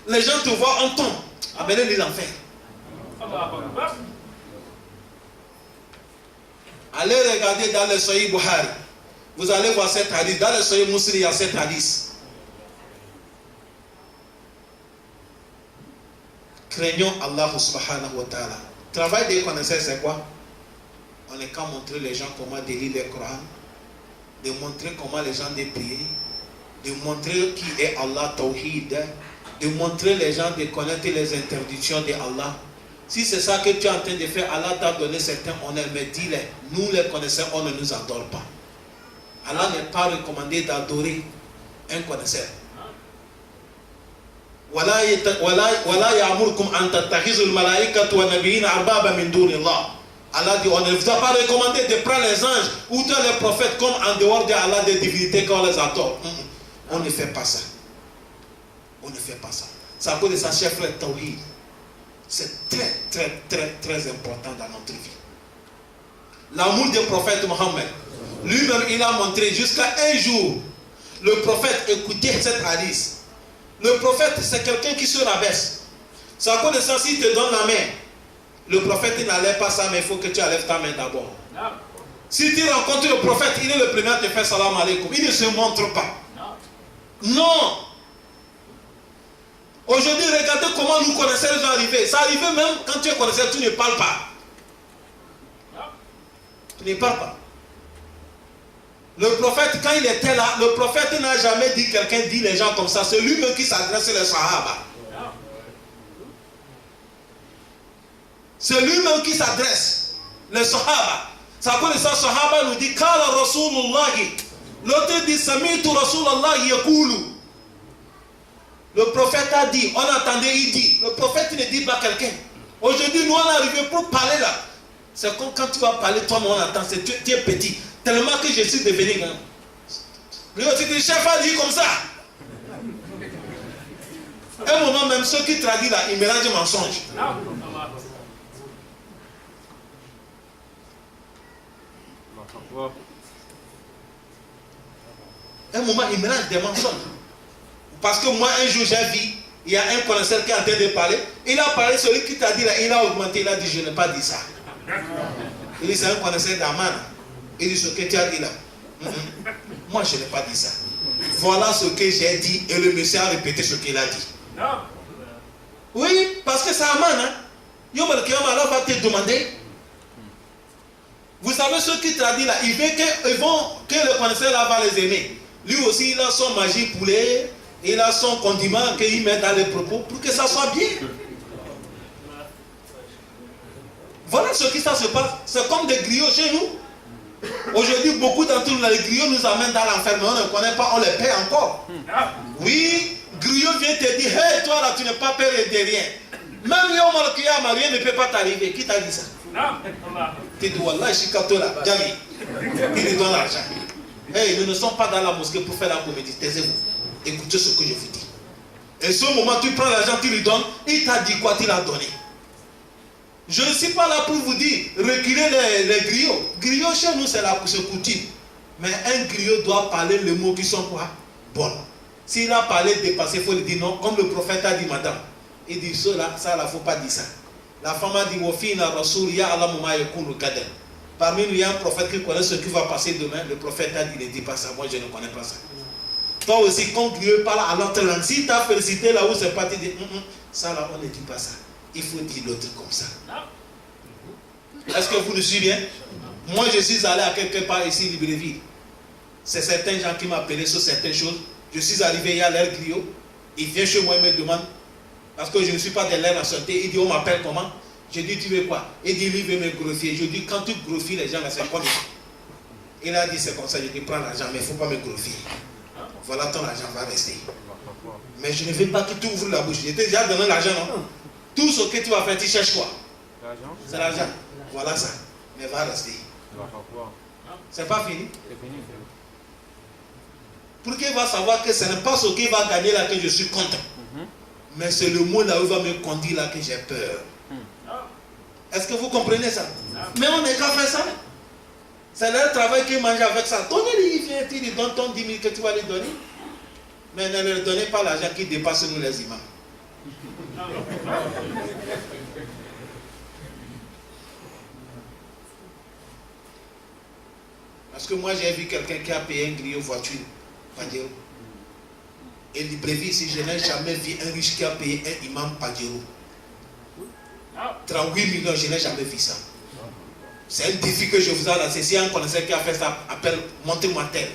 Les gens te voient, on tombe. Amenez les enfers. Allez regarder dans le Sahih Bukhari. Vous allez voir cette hadith. Dans le Sahih Muslim, il y a cette hadith. Craignons Allah subhanahu wa ta'ala. Travail des connaisseurs, c'est quoi? On est qu'à montrer les gens comment lire le Coran, de montrer comment les gens doivent prier, de montrer qui est Allah, Tawhid, de montrer les gens de connaître les interdictions de Allah. Si c'est ça que tu es en train de faire, Allah t'a donné certains honneurs, mais dis-les, nous les connaisseurs, on ne nous adore pas. Allah n'est pas recommandé d'adorer un connaisseur. ولا يأمركم أن تتخذوا الملائكة والنبيين أربابا من دون الله. Allah dit, on ne vous a pas recommandé de prendre les anges ou tous les prophètes comme en dehors d'Allah des divinités qu'on les adore. On ne fait pas ça. On ne fait pas ça. C'est à cause de ça, chef frère Tawhid. C'est très, très, très, très important dans notre vie. L'amour du prophète Mohammed, lui-même, il a montré jusqu'à un jour, le prophète écoutait cette hadith. Le prophète, c'est quelqu'un qui se rabaisse. C'est à cause de ça, s'il te donne la main, le prophète, il n'enlève pas ça, mais il faut que tu enlèves ta main d'abord. Si tu rencontres le prophète, il est le premier à te faire salam alaikum. Il ne se montre pas. Non. Aujourd'hui, regardez comment nous connaissons les gens arrivés. Ça arrive même quand tu es connaisseur, tu ne parles pas. Tu ne parles pas. Le prophète, quand il était là, le prophète n'a jamais dit quelqu'un dit les gens comme ça. C'est lui-même qui s'adresse aux Sahaba. C'est lui-même qui s'adresse. Les Sahaba. Ça à cause de ça, Sahaba nous dit Kala Rasulullah. L'autre dit Samitu Rasulallah Yakulu. Le prophète a dit, on entendait, il dit. Le prophète ne dit pas quelqu'un. Aujourd'hui, nous on est arrivé pour parler là. C'est comme quand tu vas parler, toi, on entend, tu es petit. Tellement que je suis devenu grand. Le chef a dit comme ça. Un moment même, ceux qui traduisent là, ils mélangent mensonges. Un moment, ils mélangent des mensonges. Parce que moi, un jour, j'ai vu, il y a un connaisseur qui est en train de parler. Il a parlé, celui qui t'a dit là, il a augmenté, il a dit, je n'ai pas dit ça. Il dit, c'est un connaisseur d'Aman. Il dit, ce que tu as dit là. Moi, je n'ai pas dit ça. Voilà ce que j'ai dit, et le monsieur a répété ce qu'il a dit. Oui, parce que c'est Aman. Hein? Yom Allah va te demander. Vous savez, ceux qui traduisent là, ils veulent que le connaisseur là va les aimer. Lui aussi, il a son magie poulet. Il a son condiment qu'il met dans les propos pour que ça soit bien. Voilà ce qui ça se passe. C'est comme des griots chez nous. Aujourd'hui, beaucoup d'entre nous, les griots nous amènent dans l'enfer, mais on ne connaît pas, on les paie encore. Oui, griot vient te dire, hey, toi là, tu n'es pas peur de rien. Même Yom Al-Qiyamah, rien ne peut pas t'arriver. Qui t'a dit ça? Tu dis, Wallah, je suis kato là, Djami. Il lui donne l'argent. Hey, nous ne sommes pas dans la mosquée pour faire la comédie. Taisez-vous. Écoutez ce que je vous dis. Et ce moment, tu prends l'argent, tu lui donnes. Il t'a dit quoi? Tu l'as donné. Je ne suis pas là pour vous dire reculer les griots. Griots chez nous, c'est coutume. Mais un griot doit parler les mots qui sont quoi? Bon. S'il a parlé dépassé, il faut lui dire non. Comme le prophète a dit, madame. Il dit ça, il ne faut pas dire ça. La femme a dit Wafina Rasoul ya Allah Mouma Yakunu Kadel. Parmi nous, il y a un prophète qui connaît ce qui va passer demain. Le prophète a dit ne dis pas ça. Moi, je ne connais pas ça. Toi aussi, quand Dieu parle à l'autre langue, si tu as félicité là où c'est pas, tu dis ça là, on ne dit pas ça. Il faut dire l'autre comme ça. Est-ce que vous le suivez bien? Moi, je suis allé à quelque part ici, Libreville. C'est certains gens qui m'appelaient sur certaines choses. Je suis arrivé, il y a l'air griot. Il vient chez moi et me demande, parce que je ne suis pas de l'air en santé, il dit on m'appelle comment? Je dis tu veux quoi? Il dit lui il veut me greffier. Je dis quand tu greffies les gens là, c'est combien? Il a dit c'est comme ça. Je dis prends l'argent, mais il ne faut pas me greffier. Voilà, ton argent va rester. Mais je ne veux pas que tu ouvres la bouche. Je t'ai déjà donné l'argent, non? Tout ce que tu vas faire, tu cherches quoi? L'argent. C'est l'argent. Voilà ça. Mais va rester. C'est pas fini. Pour qu'il va savoir que ce n'est pas ce qu'il va gagner là que je suis content. Mais c'est le mot là où il va me conduire là que j'ai peur. Est-ce que vous comprenez ça? Mais on n'est qu'à faire ça. C'est leur travail qu'ils mangent avec ça. Donnez-lui, il vient, il lui donne ton 10 000 que tu vas lui donner. Mais ne leur donnez pas l'argent qui dépasse nous les imams. Parce que moi j'ai vu quelqu'un qui a payé un griot voiture. Pajero. Et Libreville, si je n'ai jamais vu un riche qui a payé un imam Pajero. 38 millions, je n'ai jamais vu ça. C'est un défi que je vous ai lancé. Si un connaisseur qui a fait ça, appelle, montrez-moi tel.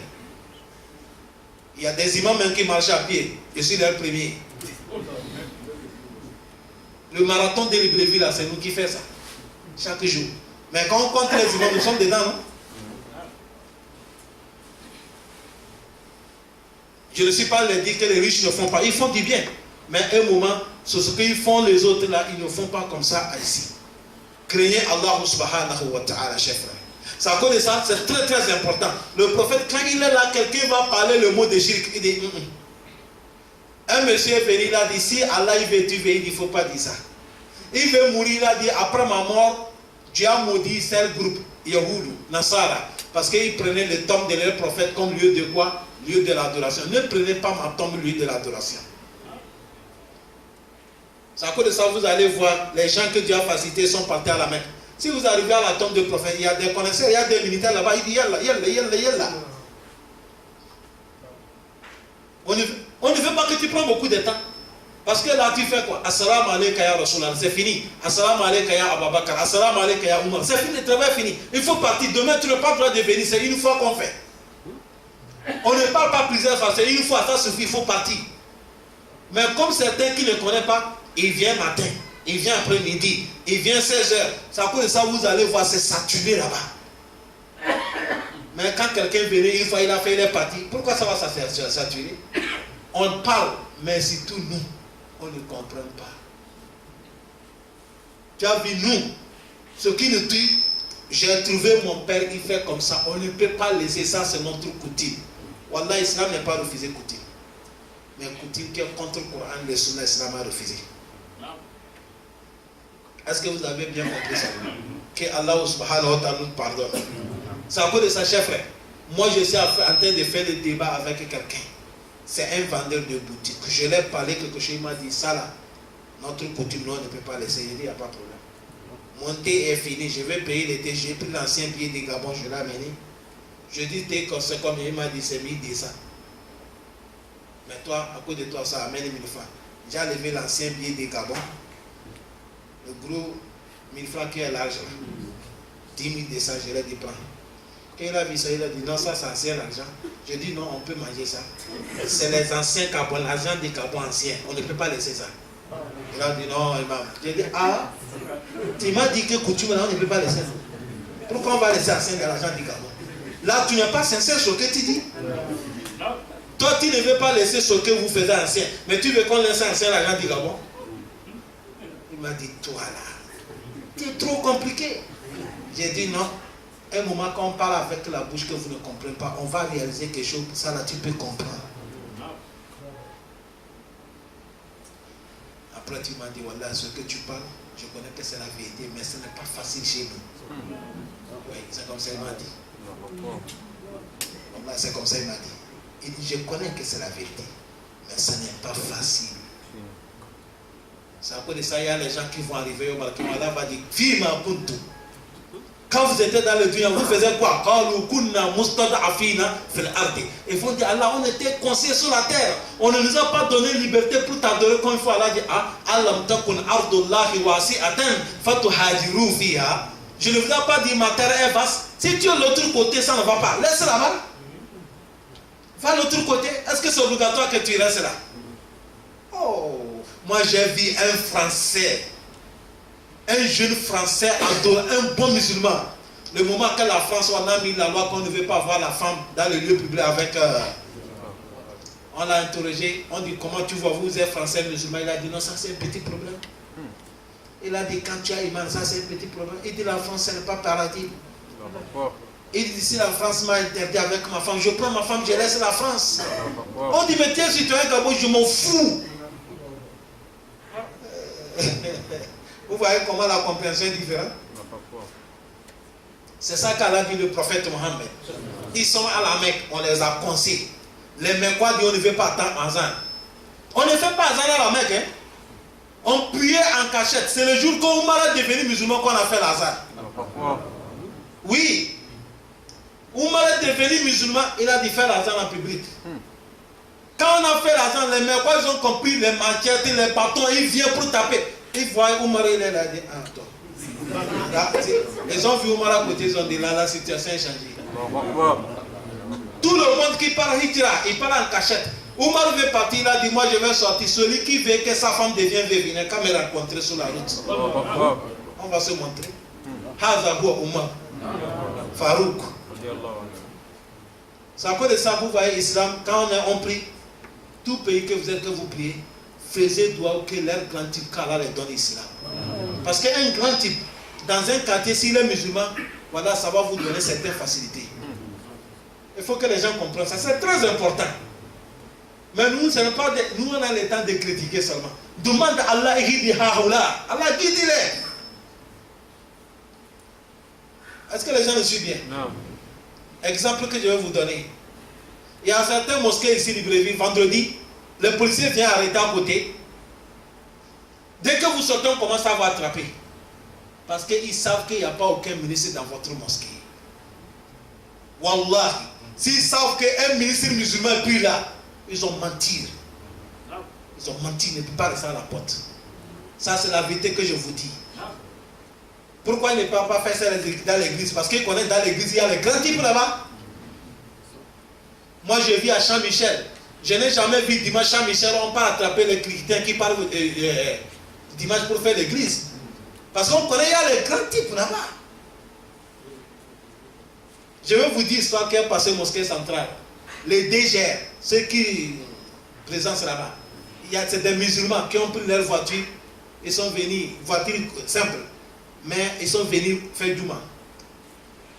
Il y a des imams même qui marchent à pied. Je suis leur premier. Le marathon de Libreville, c'est nous qui faisons ça. Chaque jour. Mais quand on compte les imams, nous sommes dedans, non? Je ne suis pas les dire que les riches ne font pas. Ils font du bien. Mais à un moment, c'est ce qu'ils font les autres là, ils ne font pas comme ça ici. Craignez Allah subhanahu wa ta'ala, chers frères. Ça, à cause de ça, c'est très très important. Le prophète, quand il est là, quelqu'un va parler le mot de shirk, il dit Un monsieur est venu, il a dit si Allah il veut tuer, il ne faut pas dire ça. Il veut mourir, il a dit après ma mort, Dieu a maudit tel groupe, Yahoudou, Nasara, parce qu'ils prenaient le tombe de leur prophète comme lieu de quoi? Lieu de l'adoration. Ne prenez pas ma tombe lieu de l'adoration. C'est à cause de ça, vous allez voir, les gens que Dieu a facilités sont partis à la Mecque. Si vous arrivez à la tombe du prophète, il y a des connaisseurs, il y a des militaires là-bas, il dit yalla, yalla, yalla, yalla. On ne veut pas que tu prennes beaucoup de temps. Parce que là, tu fais quoi? Assalamu alaikum ya Rasulallah, c'est fini. Assalamu alaikum ya Abu Bakr, assalamu alaikum ya Umar. C'est fini, le travail est fini. Il faut partir. Demain, tu n'as pas le droit de venir. C'est une fois qu'on fait. On ne parle pas plusieurs fois. C'est une fois, ça suffit, il faut partir. Mais comme certains qui ne connaissent pas, il vient matin, il vient après-midi, il vient 16h. C'est à cause de ça, vous allez voir, c'est saturé là-bas. Mais quand quelqu'un venait, une fois il a fait, il est parti. Pourquoi ça va saturer? On parle, mais surtout nous, on ne comprend pas. Tu as vu, nous, ce qui nous tue, j'ai trouvé mon père, il fait comme ça. On ne peut pas laisser ça, c'est notre coutume. Wallah, l'islam n'est pas refusé coutume. Mais coutume qui est contre le Coran, le Sunna, l'islam a refusé. Est-ce que vous avez bien compris ça? Que Allah subhanahu wa ta'ala nous pardonne. C'est à cause de ça, chers frères. Moi, je suis en train de faire le débat avec quelqu'un. C'est un vendeur de boutique. Je l'ai parlé quelque chose, il m'a dit ça là. Notre coutume, non, on ne peut pas laisser. Il dit, il n'y a pas de problème. Mon thé est fini, je vais payer le thé. J'ai pris l'ancien billet de Gabon, je l'ai amené. Je dis, thé, c'est comme il m'a dit, c'est 1200. Mais toi, à cause de toi, ça amène 1000 francs. J'ai enlevé l'ancien billet de Gabon. Le gros 1000 francs qui est l'argent. 10 200, je l'ai dit, prends. Quand il a vu ça, il a dit, non, ça c'est ancien argent. Je dis, non, on peut manger ça. C'est les anciens Gabon, l'argent des Gabon anciens. On ne peut pas laisser ça. Il a dit, non, imam. J'ai dit, ah, tu m'as dit que coutume, on ne peut pas laisser ça. Pourquoi on va laisser ancien de l'argent du Gabon? Là, tu n'es pas sincère sur ce que tu dis. Toi, tu ne veux pas laisser ce que vous faites ancien. Mais tu veux qu'on laisse ancien l'argent du Gabon? Il m'a dit, toi là, tu es trop compliqué. J'ai dit non. Un moment, quand on parle avec la bouche que vous ne comprenez pas, on va réaliser quelque chose. Ça là, tu peux comprendre. Après, tu m'as dit, voilà, ce que tu parles, je connais que c'est la vérité, mais ce n'est pas facile chez nous. Oui, c'est comme ça qu'il m'a dit. Voilà, c'est comme ça qu'il m'a dit. Il dit, je connais que c'est la vérité, mais ce n'est pas facile. C'est à cause de ça, il y a les gens qui vont arriver au Malaki, Allah va dire, Fima Kuntu. Quand vous étiez dans le dunya, vous faisiez quoi? Ils vont dire, Allah, on était conseillés sur la terre. On ne nous a pas donné liberté pour t'adorer comme il faut. Allah dit, je ne vous ai pas dit, ma terre est vaste. Si tu es de l'autre côté, ça ne va pas. Laisse là-bas. Va de l'autre côté. Est-ce que c'est obligatoire que tu restes là? Oh, moi j'ai vu un Français. Un jeune Français adoré, un bon musulman. Le moment que la France, on a mis la loi qu'on ne veut pas voir la femme dans le lieu public avec... on l'a interrogé, on dit comment tu vois, vous êtes français musulman? Il a dit non, ça c'est un petit problème. Il a dit quand tu as iman, ça c'est un petit problème. Il dit la France, ce n'est pas paradis. Il dit si la France m'a interdit avec ma femme, je prends ma femme, je laisse la France. On dit mais tiens, si tu es un Gabon, je m'en fous. Vous voyez comment la compréhension est différente? C'est ça qu'a dit le prophète Mohammed. Ils sont à la Mecque, on les a conseillés. Les Mecquois disent on ne veut pas tant azan. On ne fait pas azan à la Mecque. Hein? On priait en cachette. C'est le jour qu'on est devenu musulman qu'on a fait l'azan. Oui. Oumar est devenu musulman, il a dit faire l'azan en public. Quand on a fait l'azan, les Mecquois ils ont compris les machettes, les bâtons, ils viennent pour taper. Ils voient Oumar, il est là, il dit, ah, toi. Là, ils ont vu Oumar à côté, ils ont dit, là, la situation est changée. Tout le monde qui parle Hijra, il parle en cachette. Oumar veut partir, il a dit, moi je vais sortir. Celui qui veut que sa femme devienne veuve, il n'a qu'à me rencontrer sur la route. On va se montrer. Haza huwa Oumar. Farouk. C'est à cause de ça, vous voyez, l'islam, quand on prie, tout pays que vous êtes, que vous priez, faisaient doigt que leur grand type, qu'Allah les donne l'islam. Parce qu'un grand type, dans un quartier, s'il est musulman, voilà, ça va vous donner certaines facilités. Il faut que les gens comprennent ça, c'est très important. Mais nous, ce n'est pas nous, on a le temps de critiquer seulement. Demande à Allah, Allah guide-les. Est-ce que les gens le suivent bien? Non. Exemple que je vais vous donner. Il y a certains mosquées ici, Libreville, vendredi, le policier vient arrêter à côté. Dès que vous sortez, on commence à vous attraper. Parce qu'ils savent qu'il n'y a pas aucun ministre dans votre mosquée. Wallah, s'ils savent qu'un ministre musulman est plus là, ils ont menti. Ils ont menti, ils ne peuvent pas rester à la porte. Ça, c'est la vérité que je vous dis. Pourquoi ils ne peuvent pas faire ça dans l'église? Parce qu'ils connaissent dans l'église, il y a les grands types là-bas. Moi, je vis à Saint-Michel. Je n'ai jamais vu dimanche Saint-Michel, on peut attraper les chrétiens qui parlent dimanche pour faire l'église. Parce qu'on connaît, il y a les grands types là-bas. Je vais vous dire l'histoire qui est passée au mosquée centrale. Les DGR, ceux qui présentent là-bas, c'est des musulmans qui ont pris leur voiture, ils sont venus, voiture simple, mais ils sont venus faire du mal.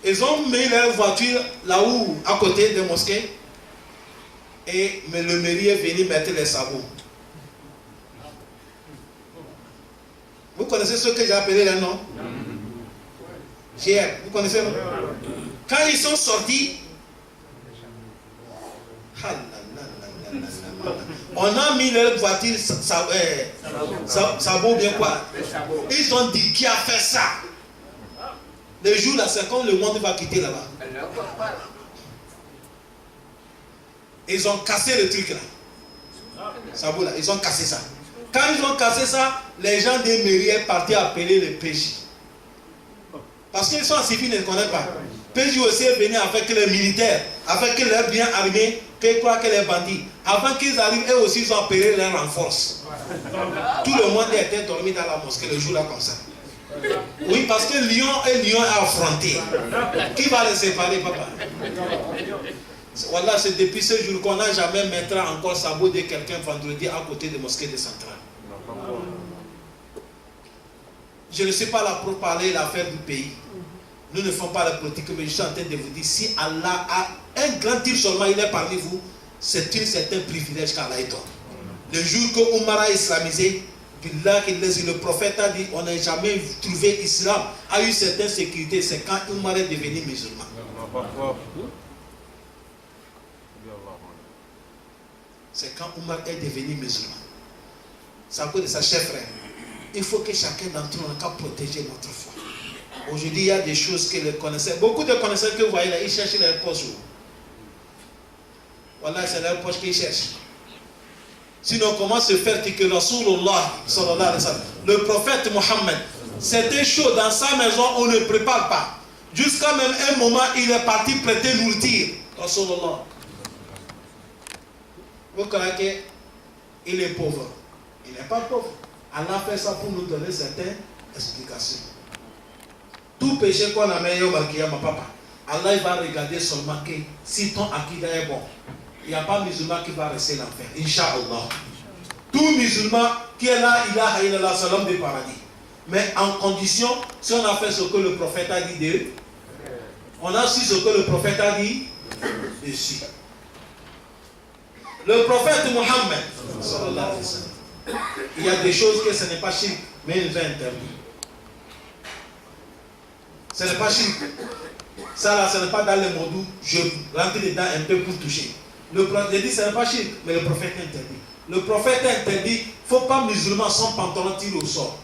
Ils ont mis leur voiture là-haut, à côté des mosquées, et le mairie est venu mettre les sabots. Vous connaissez ce que j'ai appelé les noms? GR, vous connaissez non? Quand ils sont sortis, on a mis leur voiture sabot bien quoi. Ils ont dit qui a fait ça? Le jour là, c'est quand le monde va quitter là-bas. Ils ont cassé le truc là. Sabot là, ils ont cassé ça. Quand ils ont cassé ça, les gens des mairies sont partis appeler les PJ. Parce qu'ils sont en civil, ils ne connaissent pas. PJ aussi est venu avec les militaires, avec leurs biens armés, qu'ils croient que les bandits. Avant qu'ils arrivent, eux aussi, ils ont appelé leurs renforts. Tout le monde était dormi dans la mosquée le jour là comme ça. Oui, parce que Lyon et Lyon est affronté. Qui va les séparer, papa? Voilà, c'est depuis ce jour qu'on n'a jamais mettra encore sabot de quelqu'un vendredi à côté de mosquée de Centrale. Je ne suis pas là pour parler l'affaire du pays. Nous ne faisons pas la politique, mais je suis en train de vous dire, si Allah a un grand type seulement, il est parmi vous, c'est un certain privilège qu'Allah donne. Le jour que Omar a islamisé, le prophète a dit, on n'a jamais trouvé l'islam, a eu certaines sécurités, c'est quand Omar est devenu musulman. C'est quand Omar est devenu musulman. C'est à cause de sa chef frère. Il faut que chacun d'entre nous ait protéger notre foi. Aujourd'hui, il y a des choses que les connaisseurs, beaucoup de connaisseurs que vous voyez là, ils cherchent leur poche. Voilà, c'est leur poche qu'ils cherchent. Sinon, comment se faire que Rasulullah, sallallahu alayhi wa sallam, le prophète Mohammed, c'était chaud dans sa maison, on ne prépare pas. Jusqu'à même un moment, il est parti prêter nourriture. Rasulullah. Vous croyez qu'il est pauvre? Il n'est pas pauvre. Allah fait ça pour nous donner certaines explications. Tout péché qu'on a mis au Malkiyama, papa, Allah il va regarder seulement que si ton akida est bon, il n'y a pas musulman qui va rester l'enfer. Inch'Allah. Tout musulman qui est là, il a illallah, c'est l'homme du paradis. Mais en condition, si on a fait ce que le prophète a dit d'eux, on a su ce que le prophète a dit dessus. Le prophète Mohammed, sallallahu alayhi wa sallam, il y a des choses que ce n'est pas shirk, mais il nous a interdit. Ce n'est pas shirk. Ça là, ce n'est pas dans les mots d'où je rentre dedans un peu pour toucher. Le prophète dit ce n'est pas shirk, mais le prophète interdit. Le prophète interdit, il ne faut pas musulman sans pantalon tirer au sort.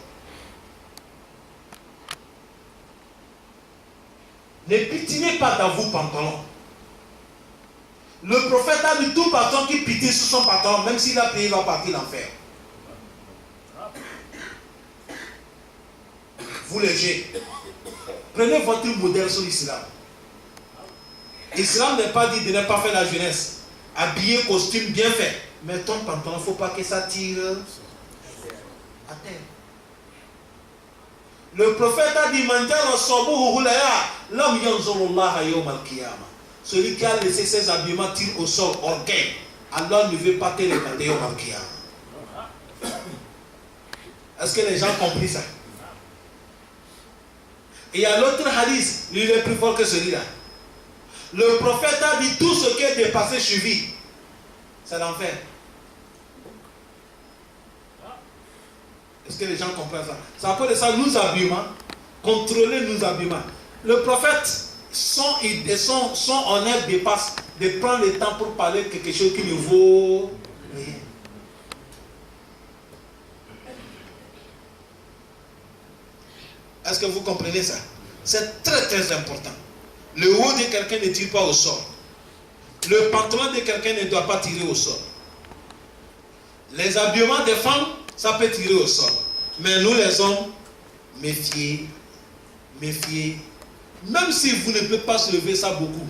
Ne pitinez pas dans vos pantalons. Le prophète a dit tout patron qui pitie sur son pantalon, même s'il a payé, il va partir l'enfer. Vous les jeunes, prenez votre modèle sur l'islam. L'islam n'est pas dit de ne pas faire la jeunesse. Habillé, costume bien fait. Mais ton pantalon, il ne faut pas que ça tire à terre. Le prophète a dit, celui qui a laissé ses habillements tire au sol, orgueil. Allah ne veut pas te regarder au Malkiyama. Est-ce que les gens ont compris ça? Et il y a l'autre hadith, lui il est plus fort que celui-là. Le prophète a dit tout ce qui est dépassé suivi, c'est l'enfer. Est-ce que les gens comprennent ça? C'est à cause de ça, nous habillements, contrôler nos habillements. Le prophète, son honneur dépasse de prendre le temps pour parler de quelque chose qui ne vaut rien. Est-ce que vous comprenez ça? C'est très très important. Le haut de quelqu'un ne tire pas au sol. Le pantalon de quelqu'un ne doit pas tirer au sol. Les habillements des femmes, ça peut tirer au sol. Mais nous les hommes, méfiez, méfiez. Même si vous ne pouvez pas soulever ça beaucoup,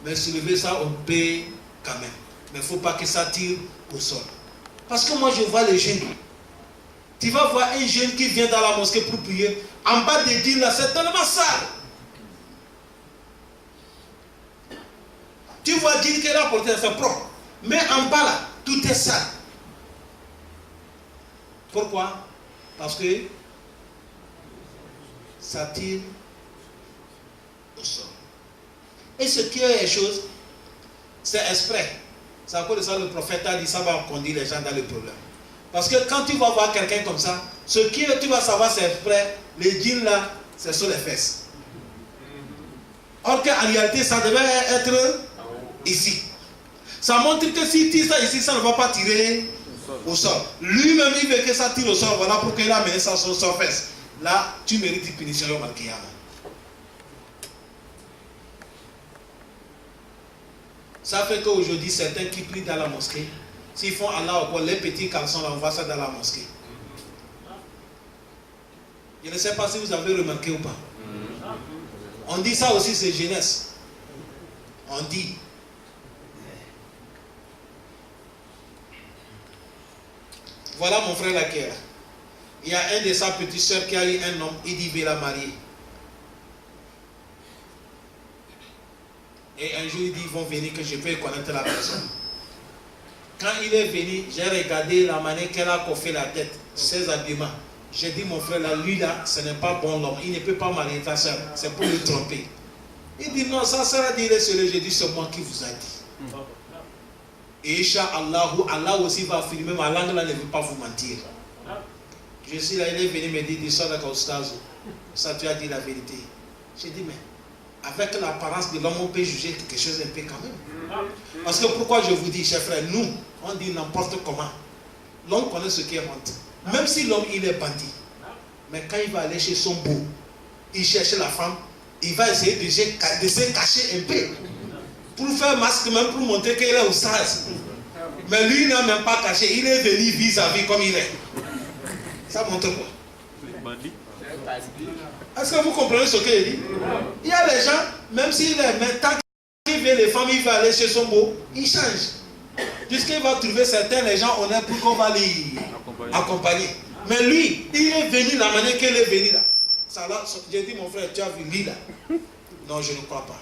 mais soulever ça on peut quand même. Mais il ne faut pas que ça tire au sol. Parce que moi je vois les jeunes. Tu vas voir un jeune qui vient dans la mosquée pour prier. En bas des dînes là, c'est tellement sale. Tu vois dire que là, c'est propre. Mais en bas là, tout est sale. Pourquoi? Parce que ça tire au sol. Et ce qui est les choses, c'est exprès. C'est à cause de ça que le prophète a dit, ça va conduire les gens dans le problème. Parce que quand tu vas voir quelqu'un comme ça, ce qui tu vas savoir c'est exprès, les jeans là, c'est sur les fesses. Or qu'en réalité, ça devait être ici. Ça montre que si tu tires ça ici, ça ne va pas tirer au sol. Lui-même, il veut que ça tire au sol. Voilà pourquoi il a amené ça sur ses fesses. Là, tu mérites une punition au Malkiyama. Ça fait qu'aujourd'hui, certains qui prient dans la mosquée, s'ils font Allah, les petits caleçons, là, on voit ça dans la mosquée. Je ne sais pas si vous avez remarqué ou pas. On dit ça aussi, c'est jeunesse. On dit. Voilà mon frère là qui est là. Il y a un de sa petite soeur qui a eu un homme, il dit il veut la marier. Et un jour il dit ils vont venir que je peux connaître la personne. Quand il est venu, j'ai regardé la manière qu'elle a coiffé la tête, ses habillements. J'ai dit mon frère là, lui là, ce n'est pas bon l'homme, il ne peut pas marier ta soeur, c'est pour le tromper. Il dit non, ça sera dit, j'ai dit c'est moi qui vous a dit. Et Inch'Allah, Allah aussi va affirmer, ma langue là ne veut pas vous mentir. Je suis là, il est venu me dire, dis ça d'accord, ça tu as dit la vérité. J'ai dit mais avec l'apparence de l'homme, on peut juger quelque chose un peu quand même. Parce que pourquoi je vous dis, chers frères, nous, on dit n'importe comment. L'homme connaît ce qui est honte. Même si l'homme, il est bandit. Mais quand il va aller chez son beau, il cherche la femme, il va essayer de se cacher un peu. Pour faire masque, même pour montrer qu'il est au stage. Mais lui, il n'a même pas caché. Il est venu vis-à-vis comme il est. Ça montre quoi? Est-ce que vous comprenez ce qu'il dit? Il y a les gens, même s'il est, mais tant qu'il vient les femmes, il va aller chez son beau, il change. Puisqu'il va trouver certains les gens honnêtes pour qu'on va les accompagner. Mais lui, il est venu la manière qu'il est venu là. J'ai dit mon frère, tu as vu lui là? Non, je ne crois pas.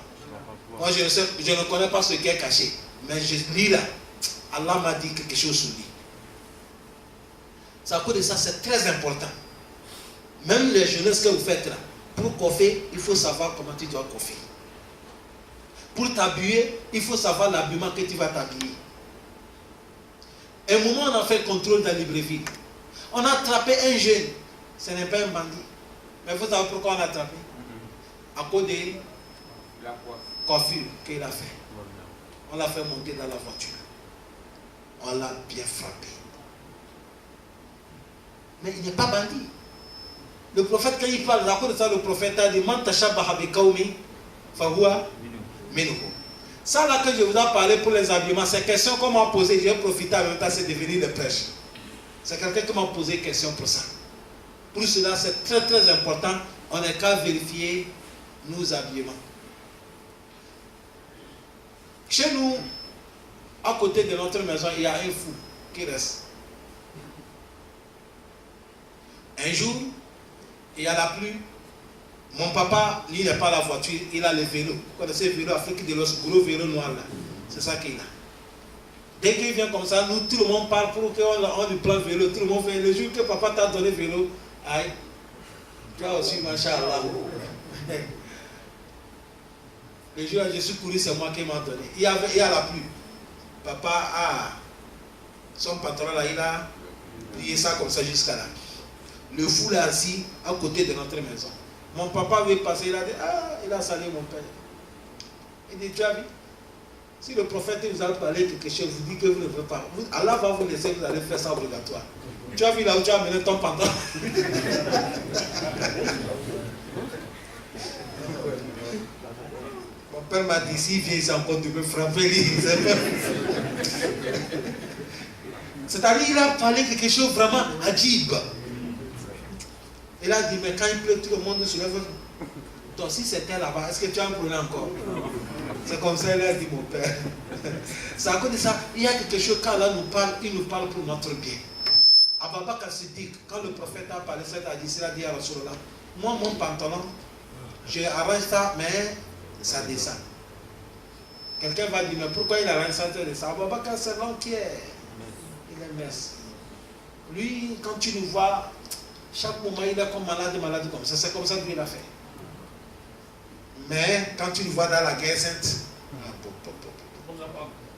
Moi, je ne connais pas ce qui est caché. Mais je lis là. Allah m'a dit quelque chose sur lui. C'est à cause de ça, c'est très important. Même les jeunesses que vous faites là, pour coiffer, il faut savoir comment tu dois coiffer. Pour t'habiller, il faut savoir l'habillement que tu vas t'habiller. Un moment, on a fait le contrôle dans Libreville. On a attrapé un jeune. Ce n'est pas un bandit. Mais vous savez pourquoi on a attrapé? À cause de la coiffure qu'il a fait. On l'a fait monter dans la voiture. On l'a bien frappé. Mais il n'est pas bandit. Le prophète, quand il parle, à cause de ça, le prophète a dit Man tashabbaha bi qawmin fahuwa minhum. Ça là que je vous ai parlé pour les habillements, c'est question qu'on m'a posé, j'ai profité en même temps, c'est devenu des prêches. C'est quelqu'un qui m'a posé question pour ça. Pour cela, c'est très très important. On n'est qu'à vérifier nos habillements. Chez nous, à côté de notre maison, il y a un fou qui reste. Un jour, il y a la pluie. Mon papa, lui, il n'a pas la voiture, il a le vélo. Vous connaissez le vélo Afrique de l'Ouest, gros vélo noir là. C'est ça qu'il a. Dès qu'il vient comme ça, nous, tout le monde parle pour qu'on lui prenne vélo. Tout le monde fait le jour que papa t'a donné vélo. Aïe, toi aussi, machallah. Le jour où je suis couru, c'est moi qui m'a donné. Il y a la pluie. Papa a son patron là, il a plié ça comme ça jusqu'à là. Le fou là assis à côté de notre maison. Mon papa veut passer, il a dit, ah, il a salué mon père. Il dit, tu as vu? Si le prophète vous a parlé quelque chose, vous dit que vous ne pouvez pas. Allah va vous laisser, vous allez faire ça obligatoire. Tu as vu là où tu as mené ton pantalon? Mon père m'a dit, s'il vient ici encore, tu peux frapper lui. C'est-à-dire, il a parlé quelque chose vraiment adjib. Il a dit, mais quand il pleut, tout le monde se lève. Toi, si c'était là-bas, est-ce que tu en prenais encore? C'est comme ça, il a dit, mon père. C'est à cause de ça, il y a quelque chose, quand Allah nous parle, il nous parle pour notre bien. Abu Bakr Siddiq, quand le prophète a parlé, il a dit à Rasulallah, moi, mon pantalon, je arrange ça, mais ça descend. Quelqu'un va dire, mais pourquoi il arrange ça, ça descend? Abu Bakr, c'est l'homme qui est. Il est mince. Lui, quand tu le vois, chaque moment, il est comme malade comme ça. C'est comme ça qu'il a fait. Mais quand tu le vois dans la guerre sainte,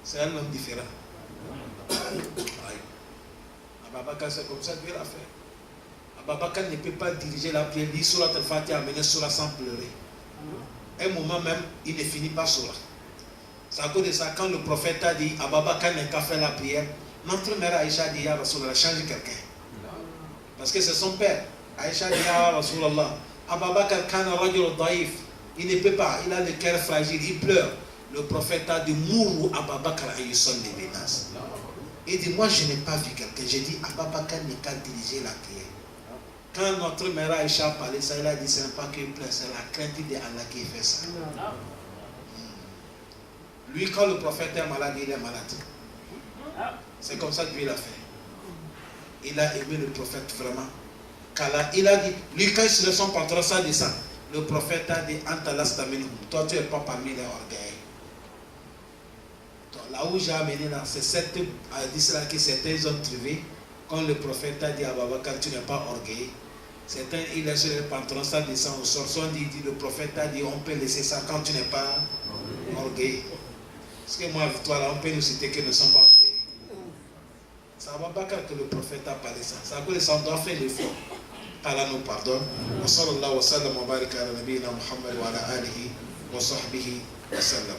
c'est un homme différent. Abu Bakr, c'est comme ça qu'il a fait. Abu Bakr ne peut pas diriger la prière, lire Surat al-Fatiha, amener Surat sans pleurer. Un moment même, il ne finit pas Surat. C'est à cause de ça, quand le prophète a dit, Abu Bakr n'a qu'à faire la prière, notre mère Aïcha a dit, Ya Rasulallah, change quelqu'un. Parce que c'est son père. Aïcha a dit, Ya Rasulallah, Abu Bakr kana rajul daïf. Il ne peut pas, il a le cœur fragile, il pleure. Le prophète a dit, Mourou Abu Bakr ayyuson les menaces. Il dit, moi je n'ai pas vu quelqu'un. J'ai dit, Abu Bakr n'est qu'à diriger la prière. Quand notre mère Aïcha a parlé ça, il a dit, ce n'est pas qu'il pleure, c'est la crainte d'Allah qui fait ça. Lui, quand le prophète est malade, il est malade. C'est comme ça que Dieu l'a fait. Il a aimé le prophète vraiment. Il a dit, lui quand il se lève son pantalon, ça descend. Le prophète a dit, toi tu n'es pas parmi les orgueils. Là où j'ai amené là, c'est cette hadith-là que certains ont trouvé. Quand le prophète a dit à Baba, quand tu n'es pas orgueilleux, certains, il est sur le pantalon, ça descend au sort. Soit dit, le prophète a dit, on peut laisser ça quand tu n'es pas orgueilleux. Parce que moi, avec toi, là, on peut nous citer que nous ne sommes pas orgueilleux. Ça ne va pas que le prophète a parlé ça. Ça veut dire qu'on doit faire l'effort. Allah nous pardonne. Wa sallallahu wa sallam wa baraka ala nabiyina Muhammad wa ala alihi wa sahbihi wa sallam.